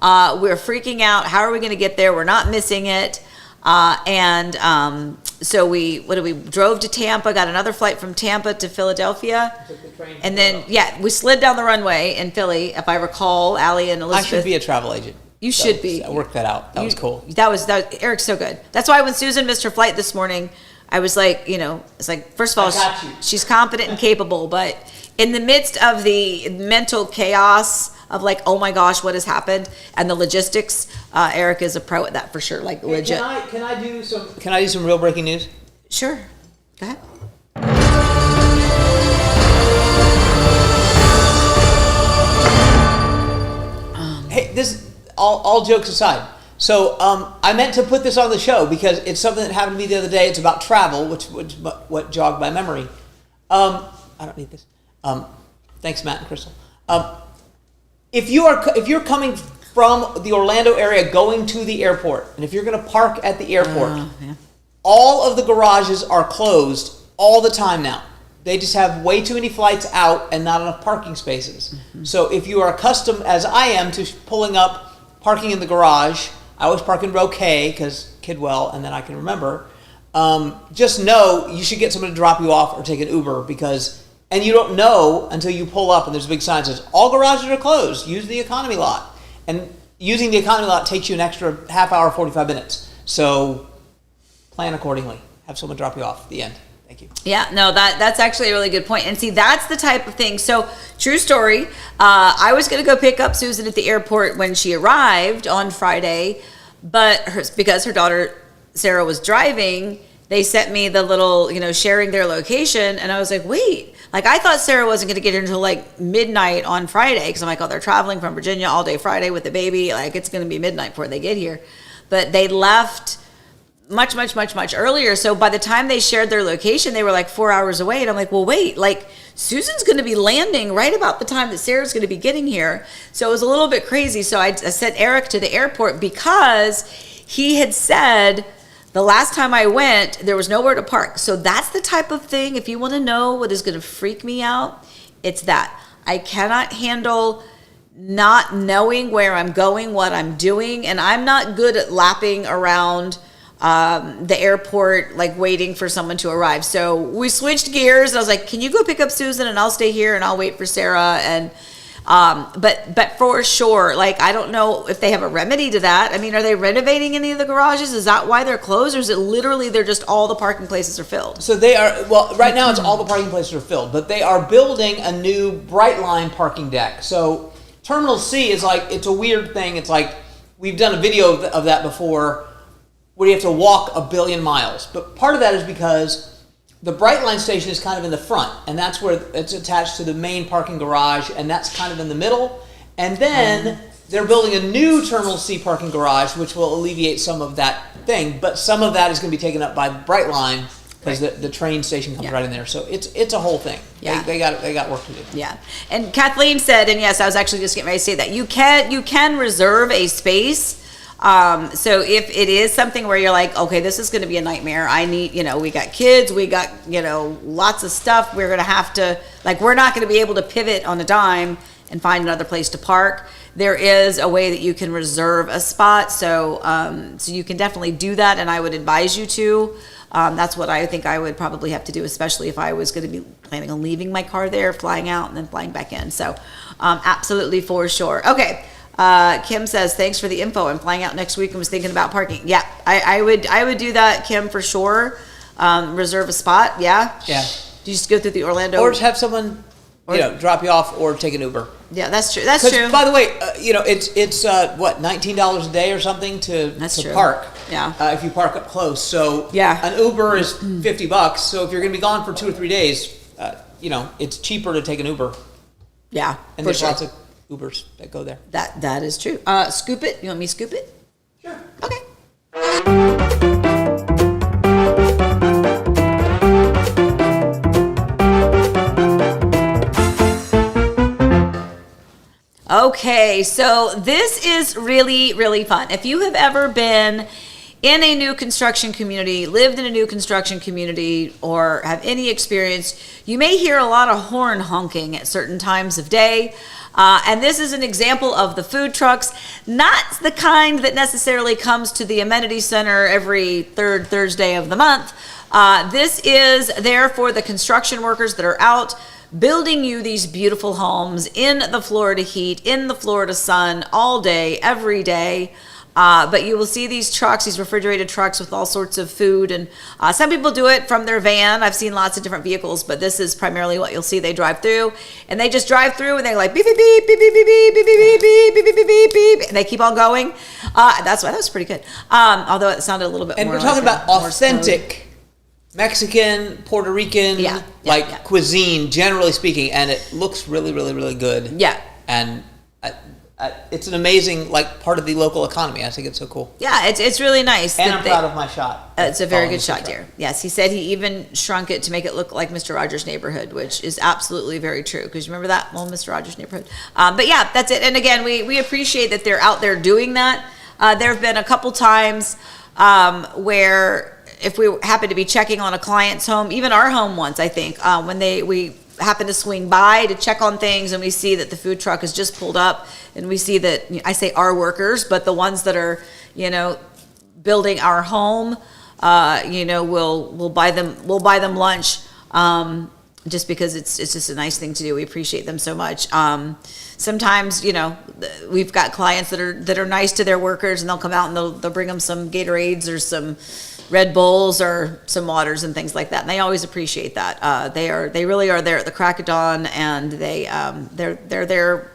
We were freaking out. How are we going to get there? We're not missing it. So we drove to Tampa, got another flight from Tampa to Philadelphia. Took the train to And then, we slid down the runway in Philly, if I recall. Allie and Elizabeth. I should be a travel agent. You should be. I worked that out. That was cool. That was Eric's so good. That's why when Susan missed her flight this morning, I was like, it's like, first of all, I got you. she's competent and capable, but in the midst of the mental chaos of like, oh my gosh, what has happened, and the logistics, Eric is a pro at that for sure. Like legit. Can I do some real breaking news? Sure. Go ahead. Hey, this all jokes aside. So I meant to put this on the show because it's something that happened to me the other day. It's about travel, which what jogged my memory. I don't need this. Thanks, Matt and Crystal. If you're coming from the Orlando area going to the airport. And if you're going to park at the airport, Yeah. all of the garages are closed all the time now. They just have way too many flights out and not enough parking spaces. So if you are accustomed, as I am, to pulling up, parking in the garage, I always park in row K because Kidwell, and then I can remember. Just know you should get someone to drop you off or take an Uber and you don't know until you pull up and there's a big sign that says all garages are closed. Use the economy lot, and using the economy lot takes you an extra half hour, 45 minutes. So plan accordingly. Have someone drop you off at the end. Thank you. Yeah, no, that's actually a really good point. And see, that's the type of thing. So, true story. I was going to go pick up Susan at the airport when she arrived on Friday, but because her daughter Sarah was driving, they sent me the little, sharing their location, and I was like, wait. Like, I thought Sarah wasn't going to get here until like midnight on Friday, because I'm like, oh, they're traveling from Virginia all day Friday with the baby. Like, it's going to be midnight before they get here. But they left much earlier. So by the time they shared their location, they were like 4 hours away. And I'm like, well, wait, like Susan's going to be landing right about the time that Sarah's going to be getting here. So it was a little bit crazy. So I sent Eric to the airport because he had said the last time I went, there was nowhere to park. So that's the type of thing, if you want to know what is going to freak me out, it's that. I cannot handle not knowing where I'm going, what I'm doing, and I'm not good at lapping around the airport, like waiting for someone to arrive. So we switched gears, and I was like, can you go pick up Susan and I'll stay here and I'll wait for Sarah? And but for sure, like, I don't know if they have a remedy to that. I mean, are they renovating any of the garages? Is that why they're closed, or is it literally they're just all the parking places are filled? So they are, well, right now it's all the parking places are filled, but they are building a new Brightline parking deck. So Terminal C is like, it's a weird thing. It's like, we've done a video of that before, where you have to walk 1 billion miles. But part of that is because the Brightline station is kind of in the front, and that's where it's attached to the main parking garage, and that's kind of in the middle. And then they're building a new Terminal C parking garage, which will alleviate some of that thing. But some of that is going to be taken up by Brightline, because the train station comes right in there. So it's a whole thing. Yeah. They got work to do. Yeah. And Kathleen said, and yes, I was actually just getting ready to say that, you can reserve a space. So if it is something where you're like, okay, this is going to be a nightmare. I need, we got kids, we got, lots of stuff. We're going to have to, like, we're not going to be able to pivot on a dime and find another place to park. There is a way that you can reserve a spot. So you can definitely do that. And I would advise you to. That's what I think I would probably have to do, especially if I was going to be planning on leaving my car there, flying out, and then flying back in. So absolutely, for sure. Okay. Kim says, thanks for the info. I'm flying out next week and was thinking about parking. Yeah, I would do that, Kim, for sure. Reserve a spot. Yeah. Yeah. You just go through the Orlando. Or just have someone, drop you off or take an Uber. Yeah, that's true. That's true. By the way, it's what, $19 a day or something to true. park. Yeah. If you park up close. So yeah, an Uber is $50. So if you're going to be gone for 2 or 3 days, it's cheaper to take an Uber. Yeah. And there's lots of Ubers that go there. That is true. Scoop it. You want me to scoop it? Sure. Okay. Okay, so this is really, really fun. If you have ever been in a new construction community, lived in a new construction community, or have any experience, you may hear a lot of horn honking at certain times of day. And this is an example of the food trucks, not the kind that necessarily comes to the amenity center every third Thursday of the month. This is there for the construction workers that are out building you these beautiful homes in the Florida heat, in the Florida sun, all day, every day. But you will see these trucks, these refrigerated trucks with all sorts of food. And some people do it from their van. I've seen lots of different vehicles, but this is primarily what you'll see. They drive through, and they just drive through, and they're like, beep, beep, beep, beep, beep, beep, beep, beep, beep, beep, beep, beep, beep, beep, beep, and they keep on going. That was pretty good. Although it sounded a little bit more. And we're talking about authentic Mexican, Puerto Rican, cuisine, generally speaking, and it looks really, really, really good. Yeah. And it's an amazing part of the local economy. I think it's so cool. Yeah, it's really nice. And I'm proud of my shot. It's a very good Following shot, the dear. Yes, he said he even shrunk it to make it look like Mr. Rogers' Neighborhood, which is absolutely very true. Because you remember that? Well, Mr. Rogers' Neighborhood. But yeah, that's it. And again, we appreciate that they're out there doing that. There have been a couple times where if we happen to be checking on a client's home, even our home once, I think, when we happen to swing by to check on things and we see that the food truck has just pulled up and we see that, I say our workers, but the ones that are, building our home, we'll buy them lunch, just because it's just a nice thing to do. We appreciate them so much. Sometimes, we've got clients that are nice to their workers and they'll come out and they'll bring them some Gatorades or some Red Bulls or some waters and things like that. And they always appreciate that. They really are there at the crack of dawn, and they're there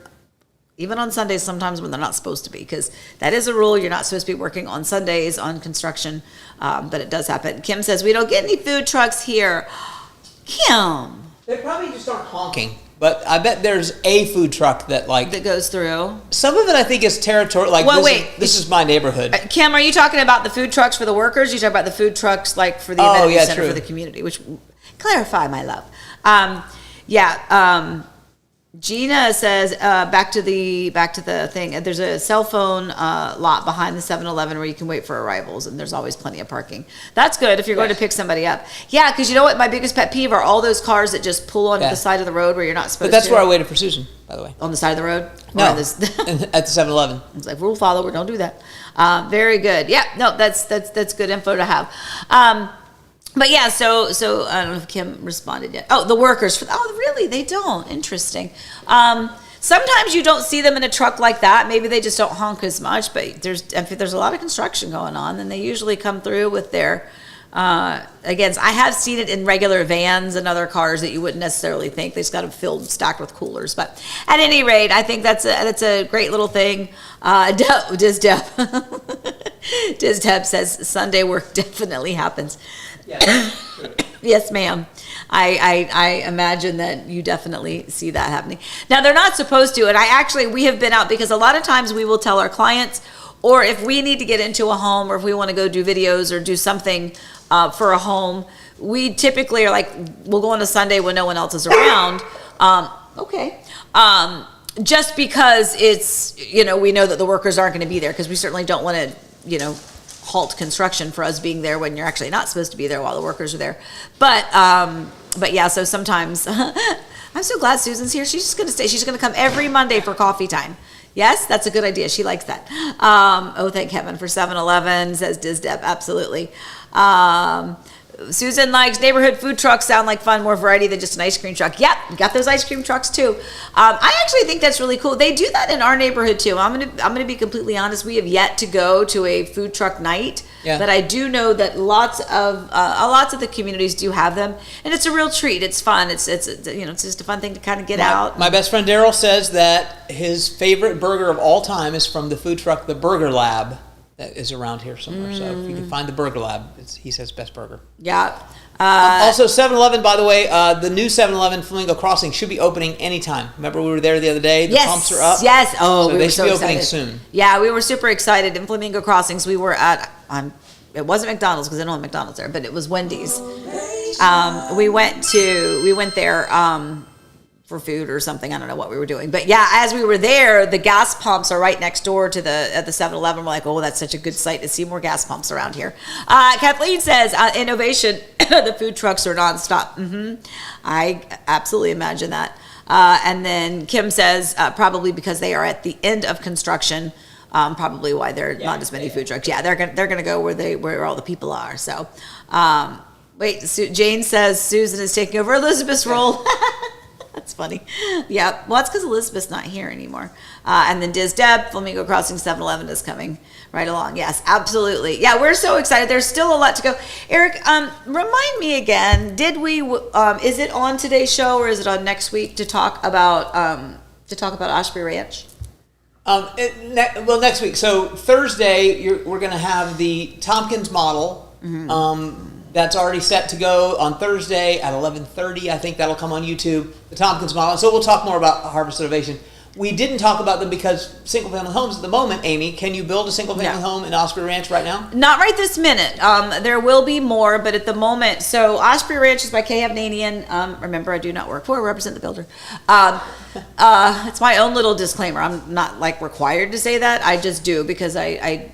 even on Sundays sometimes when they're not supposed to be, because that is a rule. You're not supposed to be working on Sundays on construction, but it does happen. Kim says, we don't get any food trucks here. Kim. They probably just aren't honking. But I bet there's a food truck that goes through. Some of it I think is territory. This is my neighborhood. Kim, are you talking about the food trucks for the workers? You talking about the food trucks for the amenity center for the community? Which clarify, my love. Gina says back to the thing. There's a cell phone lot behind the 7-Eleven where you can wait for arrivals, and there's always plenty of parking. That's good if you're going to pick somebody up. Yeah, because you know what? My biggest pet peeve are all those cars that just pull onto the side of the road where you're not supposed to. But that's where I waited for Susan, by the way. On the side of the road? No, at the 7-Eleven. It's like, rule follower, don't do that. Very good. Yeah, no, that's good info to have. But yeah, so I don't know if Kim responded yet. Oh, the workers. Really? They don't. Interesting. Sometimes you don't see them in a truck like that. Maybe they just don't honk as much. But if there's a lot of construction going on, then they usually come through with their. Again, I have seen it in regular vans and other cars that you wouldn't necessarily think. They just got them stacked with coolers. But at any rate, I think that's a great little thing. Diz Deb says Sunday work definitely happens. Yes, ma'am. I imagine that you definitely see that happening. Now, they're not supposed to, and we have been out because a lot of times we will tell our clients, or if we need to get into a home, or if we want to go do videos or do something for a home, we typically are like, we'll go on a Sunday when no one else is around. Just because it's, we know that the workers aren't going to be there, because we certainly don't want to, halt construction for us being there when you're actually not supposed to be there while the workers are there. But yeah, so sometimes I'm so glad Susan's here. She's just going to stay. She's going to come every Monday for coffee time. Yes, that's a good idea. She likes that. Thank heaven for 7-Eleven, says Diz Deb. Absolutely. Susan likes neighborhood food trucks. Sound like fun, more variety than just an ice cream truck. Yep, we got those ice cream trucks too. I actually think that's really cool. They do that in our neighborhood too. I'm gonna be completely honest. We have yet to go to a food truck night, but I do know that lots of the communities do have them, and it's a real treat. It's fun. It's just a fun thing to kind of get out. My best friend Daryl says that his favorite burger of all time is from the food truck, the Burger Lab. That is around here somewhere. So if you can find the Burger Lab, he says best burger. Yeah. Also, 7-Eleven, by the way, the new 7-Eleven Flamingo Crossing should be opening anytime. Remember we were there the other day? The pumps are up. Yes. Oh, so they should be opening soon. Yeah, we were super excited. In Flamingo Crossings, we were at, it wasn't McDonald's because they don't have McDonald's there, but it was Wendy's. We went there for food or something. I don't know what we were doing. But yeah, as we were there, the gas pumps are right next door to the 7-Eleven. We're like, oh, that's such a good sight to see more gas pumps around here. Kathleen says, innovation, the food trucks are nonstop. I absolutely imagine that. And then Kim says, probably because they are at the end of construction, probably why there are not as many food trucks. Yeah, they're gonna go where all the people are. So, Jane says Susan is taking over Elizabeth's role. That's funny. Yeah, well, that's because Elizabeth's not here anymore. And then Diz Deb, Flamingo Crossing 7-Eleven is coming right along. Yes, absolutely. Yeah, we're so excited. There's still a lot to go. Eric, remind me again, is it on today's show or is it on next week to talk about Osprey Ranch? Next week. So Thursday, we're going to have the Tompkins model. That's already set to go on Thursday at 11:30. I think that'll come on YouTube, the Tompkins model. So we'll talk more about Harvest Innovation. We didn't talk about them because single-family homes at the moment, Amy, can you build a single-family home in Osprey Ranch right now? Not right this minute. There will be more, but at the moment, so Osprey Ranch is by K. Avnanian. Remember, I do not work for or represent the builder. It's my own little disclaimer. I'm not like required to say that. I just do because I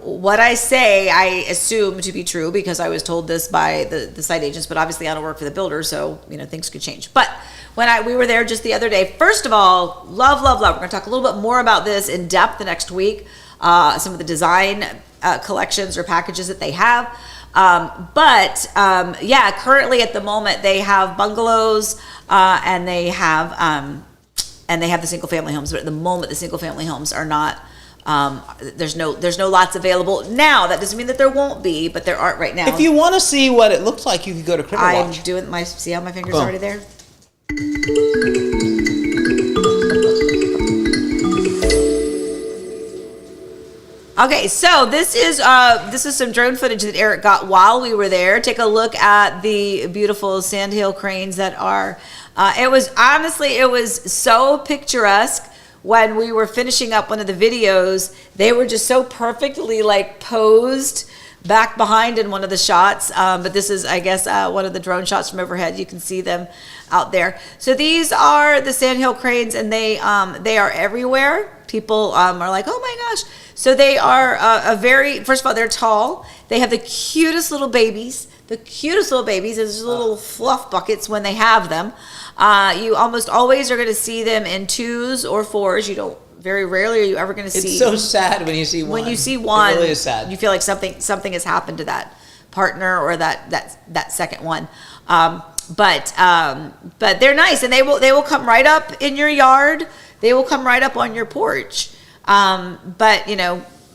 what I say, I assume to be true because I was told this by the site agents, but obviously I don't work for the builder, so things could change. But when we were there just the other day, first of all, love. We're going to talk a little bit more about this in depth the next week. Some of the design collections or packages that they have. Currently at the moment they have bungalows and they have the single family homes. But at the moment, the single family homes are not. There's no lots available now. That doesn't mean that there won't be, but there aren't right now. If you want to see what it looks like, you could go to Critter Watch. I'm doing see how my fingers Boom. are already there. Okay, so this is some drone footage that Eric got while we were there. Take a look at the beautiful sandhill cranes that are. It was so picturesque when we were finishing up one of the videos. They were just so perfectly like posed back behind in one of the shots. But this is, I guess, one of the drone shots from overhead. You can see them out there. So these are the sandhill cranes, and they are everywhere. People are like, oh my gosh. So they are first of all, they're tall. They have the cutest little babies. There's little fluff buckets when they have them. You almost always are going to see them in 2s or 4s. Very rarely are you ever going to see. It's so sad when you see one. When you see one, it really is sad. You feel like something has happened to that partner or that second one. But they're nice, and they will come right up in your yard. They will come right up on your porch. But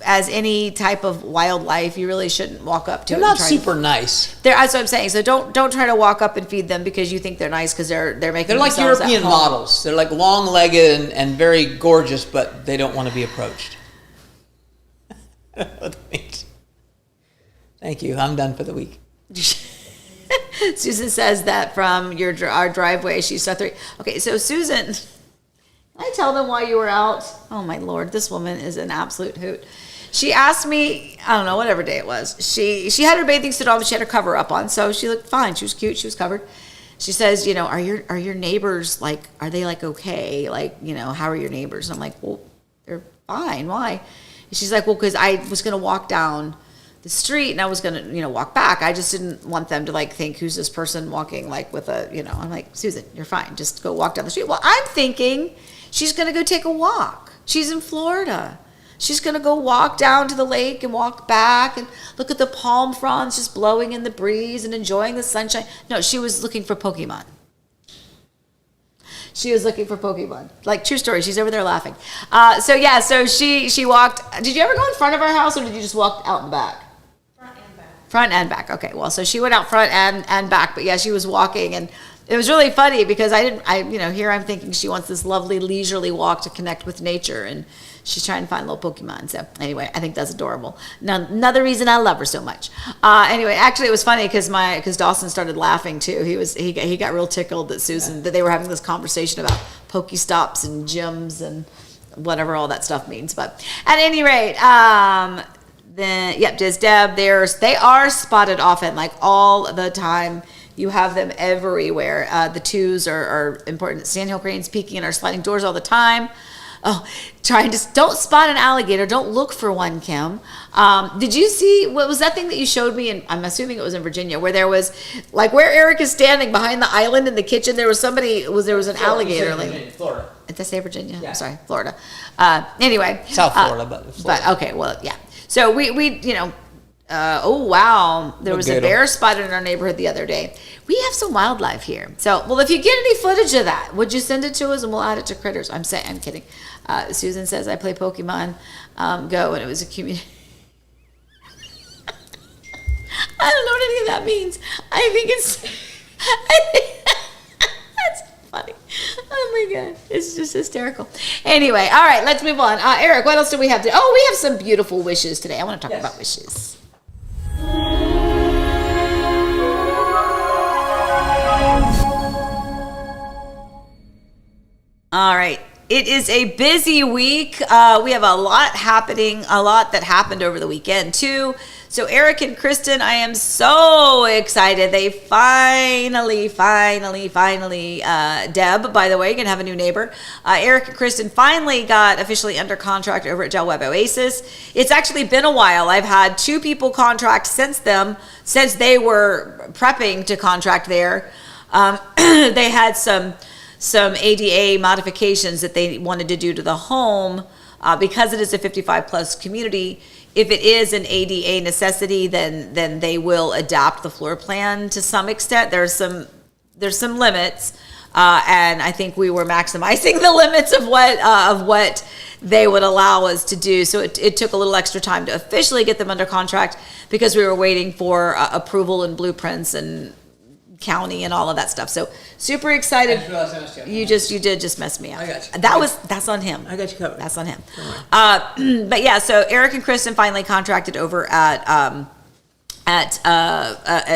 as any type of wildlife, you really shouldn't walk up to They're it. not super nice. That's what I'm saying. So don't try to walk up and feed them because you think they're nice because they're making. They're like themselves European at home. models. They're like long-legged and very gorgeous, but they don't want to be approached. I don't know what that means. Thank you. I'm done for the week. Susan says that from our driveway. She saw 3. Okay, so Susan, can I tell them why you were out? Oh my Lord, this woman is an absolute hoot. She asked me, I don't know, whatever day it was. She had her bathing suit on, but she had her cover up on, so she looked fine. She was cute. She was covered. She says, are your neighbors like? Are they like okay? Like, how are your neighbors? And I'm like, well, they're fine. Why? And she's like, well, because I was gonna walk down the street and I was gonna, walk back. I just didn't want them to like think who's this person walking like with a, I'm like, Susan, you're fine. Just go walk down the street. Well, I'm thinking she's gonna go take a walk. She's in Florida. She's going to go walk down to the lake and walk back and look at the palm fronds just blowing in the breeze and enjoying the sunshine. No, she was looking for Pokemon. Like, true story. She's over there laughing. So she walked. Did you ever go in front of our house or did you just walk out and back? Front and back. Okay, well, so she went out front and back. But yeah, she was walking, and it was really funny because here I'm thinking she wants this lovely leisurely walk to connect with nature, and she's trying to find little Pokemon. So anyway, I think that's adorable. Another reason I love her so much. Anyway, actually it was funny because Dawson started laughing too. He got real tickled that they were having this conversation about Pokestops and gyms and whatever all that stuff means. But at any rate, Diz Deb, they are spotted often, like all the time. You have them everywhere. The 2s are important. Sandhill cranes peeking in our sliding doors all the time. Oh, don't spot an alligator. Don't look for one, Kim. Did you see, what was that thing that you showed me? And I'm assuming it was in Virginia, where there was, like where Eric is standing behind the island in the kitchen, there was an alligator. Florida. Did I say Virginia? Yeah. I'm sorry, Florida. Anyway. South Florida, but Florida. But okay, well, yeah. So we oh wow, there was a bear spotted in our neighborhood the other day. We have some wildlife here. So, well, if you get any footage of that, would you send it to us and we'll add it to Critters? I'm kidding. Susan says I play Pokemon Go, and it was a community. I don't know what any of that means. I think that's funny. Oh my God, it's just hysterical. Anyway, all right, let's move on. Eric, what else do we have today? Oh, we have some beautiful wishes today. I want to talk about wishes. All right. It is a busy week. We have a lot happening, a lot that happened over the weekend too. So Eric and Kristen, I am so excited. They finally, Deb, by the way, can have a new neighbor. Eric and Kristen finally got officially under contract over at Del Webb Oasis. It's actually been a while. I've had 2 people contract since they were prepping to contract there. They had some ADA modifications that they wanted to do to the home because it is a 55 plus community. If it is an ADA necessity, then they will adapt the floor plan to some extent. There's some limits, and I think we were maximizing the limits of what they would allow us to do. So it took a little extra time to officially get them under contract because we were waiting for approval and blueprints and county and all of that stuff. So super excited. You did just mess me up. I got you. That's on him. I got you covered. That's on him. But yeah, so Eric and Kristen finally contracted over at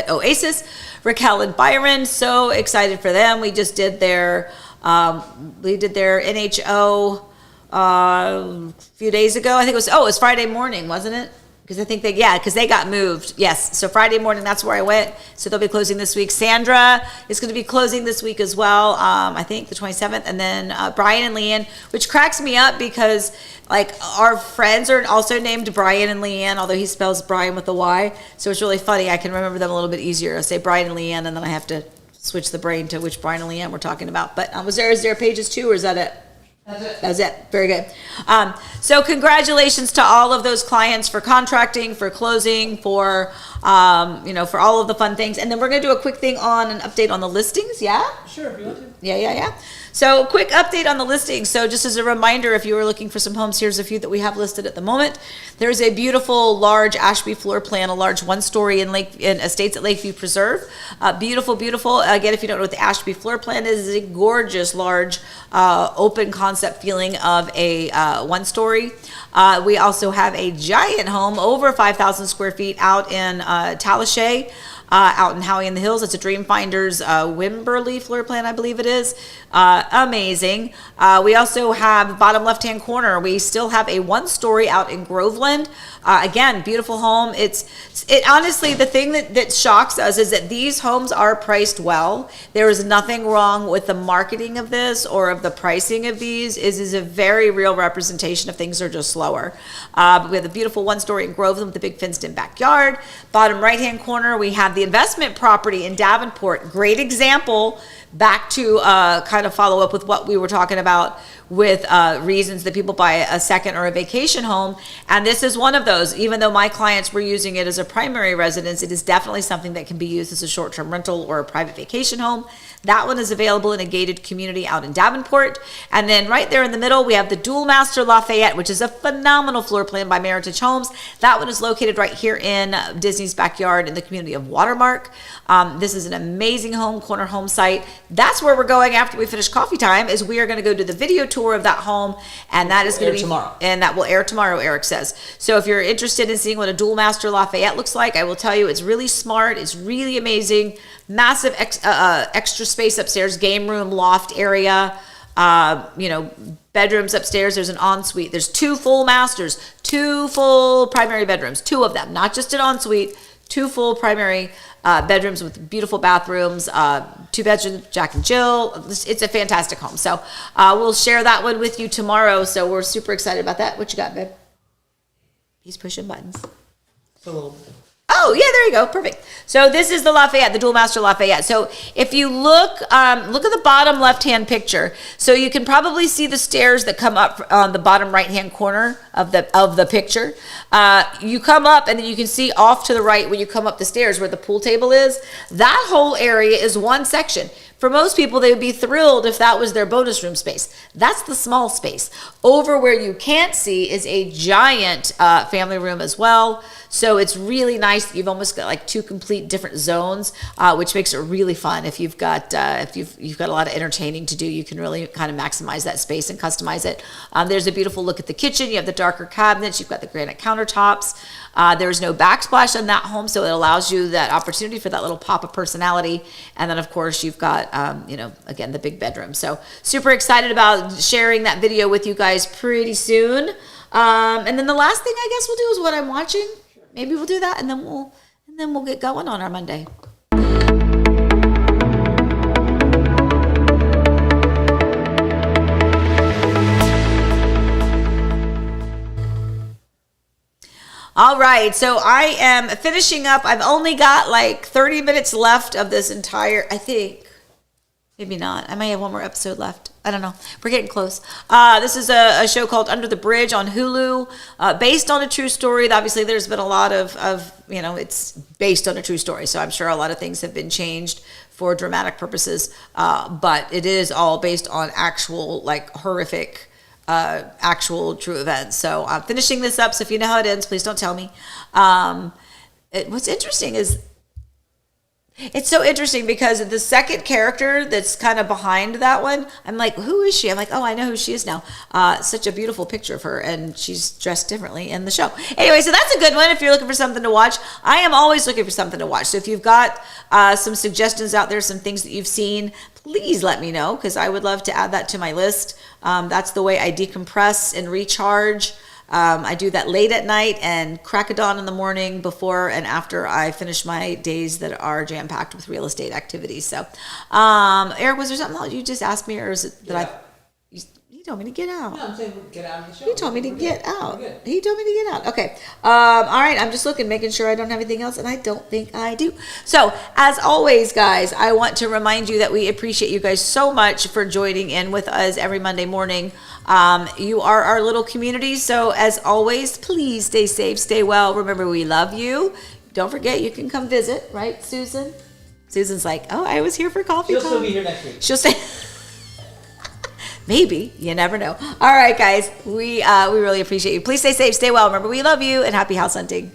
Oasis. Raquel and Byron, so excited for them. We just did their NHO a few days ago. I think it was Friday morning, wasn't it? Because I think because they got moved. Yes, so Friday morning, that's where I went. So they'll be closing this week. Sandra is going to be closing this week as well. I think the 27th, and then Brian and Leanne, which cracks me up because like our friends are also named Brian and Leanne, although he spells Brian with a Y. So it's really funny. I can remember them a little bit easier. I say Brian and Leanne, and then I have to switch the brain to which Brian and Leanne we're talking about. But is there pages 2, or is that it? That's it. Very good. So congratulations to all of those clients for contracting, for closing, for for all of the fun things. And then we're going to do a quick thing on an update on the listings. Yeah? Sure, if you want to. Yeah. So quick update on the listings. So just as a reminder, if you were looking for some homes, here's a few that we have listed at the moment. There's a beautiful large Ashby floor plan, a large 1-story in Estates at Lakeview Preserve. Beautiful. Again, if you don't know what the Ashby floor plan is, it's a gorgeous, large, open concept feeling of a 1-story. We also have a giant home, over 5,000 square feet, out in Tallahassee. Out in Howie in the Hills. It's a Dreamfinders Wimberley floor plan, I believe it is. Amazing. We also have bottom left-hand corner. We still have a 1-story out in Groveland. Again, beautiful home. It honestly, the thing that shocks us is that these homes are priced well. There is nothing wrong with the marketing of this or of the pricing of these. It is a very real representation of things are just slower. But we have the beautiful 1-story in Groveland with the big fenced-in backyard. Bottom right-hand corner, we have the investment property in Davenport. Great example, back to kind of follow up with what we were talking about with reasons that people buy a second or a vacation home. And this is one of those. Even though my clients were using it as a primary residence, it is definitely something that can be used as a short-term rental or a private vacation home. That one is available in a gated community out in Davenport. And then right there in the middle, we have the Dual Master Lafayette, which is a phenomenal floor plan by Meritage Homes. That one is located right here in Disney's backyard in the community of Watermark. This is an amazing corner home site. That's where we're going after we finish coffee time, is we are going to go do the video tour of that home. And that is going to be tomorrow. And that will air tomorrow, Eric says. So if you're interested in seeing what a Dual Master Lafayette looks like, I will tell you it's really smart. It's really amazing. Massive extra space upstairs, game room, loft area, bedrooms upstairs. There's an ensuite. There's 2 full masters, 2 full primary bedrooms, 2 of them, not just an ensuite, 2 full primary bedrooms with beautiful bathrooms, 2 bedrooms, Jack and Jill. It's a fantastic home. So we'll share that one with you tomorrow. So we're super excited about that. What you got, babe? He's pushing buttons. It's a little. Oh, yeah, there you go. Perfect. So this is the Lafayette, the Dual Master Lafayette. So if you look at the bottom left-hand picture, so you can probably see the stairs that come up on the bottom right-hand corner of the picture. You come up, and then you can see off to the right when you come up the stairs where the pool table is. That whole area is one section. For most people, they would be thrilled if that was their bonus room space. That's the small space. Over where you can't see is a giant family room as well. So it's really nice. You've almost got like 2 complete different zones, which makes it really fun. If you've got you've got a lot of entertaining to do, you can really kind of maximize that space and customize it. There's a beautiful look at the kitchen. You have the darker cabinets. You've got the granite countertops. There's no backsplash on that home, so it allows you that opportunity for that little pop of personality. And then, of course, you've got, again, the big bedroom. So super excited about sharing that video with you guys pretty soon. And then the last thing I guess we'll do is what I'm watching. Maybe we'll do that, and then we'll get going on our Monday. All right, so I am finishing up. I've only got like 30 minutes left of this entire, I think. Maybe not. I may have one more episode left. I don't know. We're getting close. This is a show called Under the Bridge on Hulu, based on a true story. Obviously, there's been a lot of it's based on a true story. So I'm sure a lot of things have been changed for dramatic purposes. But it is all based on actual, like, horrific actual true events. So I'm finishing this up. So if you know how it ends, please don't tell me. What's interesting is it's so interesting because the second character that's kind of behind that one, I'm like, who is she? I'm like, oh, I know who she is now. Such a beautiful picture of her, and she's dressed differently in the show. Anyway, so that's a good one if you're looking for something to watch. I am always looking for something to watch. So if you've got some suggestions out there, some things that you've seen, please let me know, because I would love to add that to my list. That's the way I decompress and recharge. I do that late at night and crack of dawn in the morning before and after I finish my days that are jam-packed with real estate activities. So, Eric, was there something else you just asked me, or is it that you told me to get out? No, I'm saying get out of the show. He told me to get out. We're good. He told me to get out. Okay. All right. I'm just looking, making sure I don't have anything else, and I don't think I do. So, as always, guys, I want to remind you that we appreciate you guys so much for joining in with us every Monday morning. You are our little community. So, as always, please stay safe, stay well. Remember, we love you. Don't forget, you can come visit, right, Susan? Susan's like, oh, I was here for coffee. She'll still be here next week. She'll say. Maybe. You never know. All right, guys. We really appreciate you. Please stay safe, stay well. Remember, we love you, and happy house hunting.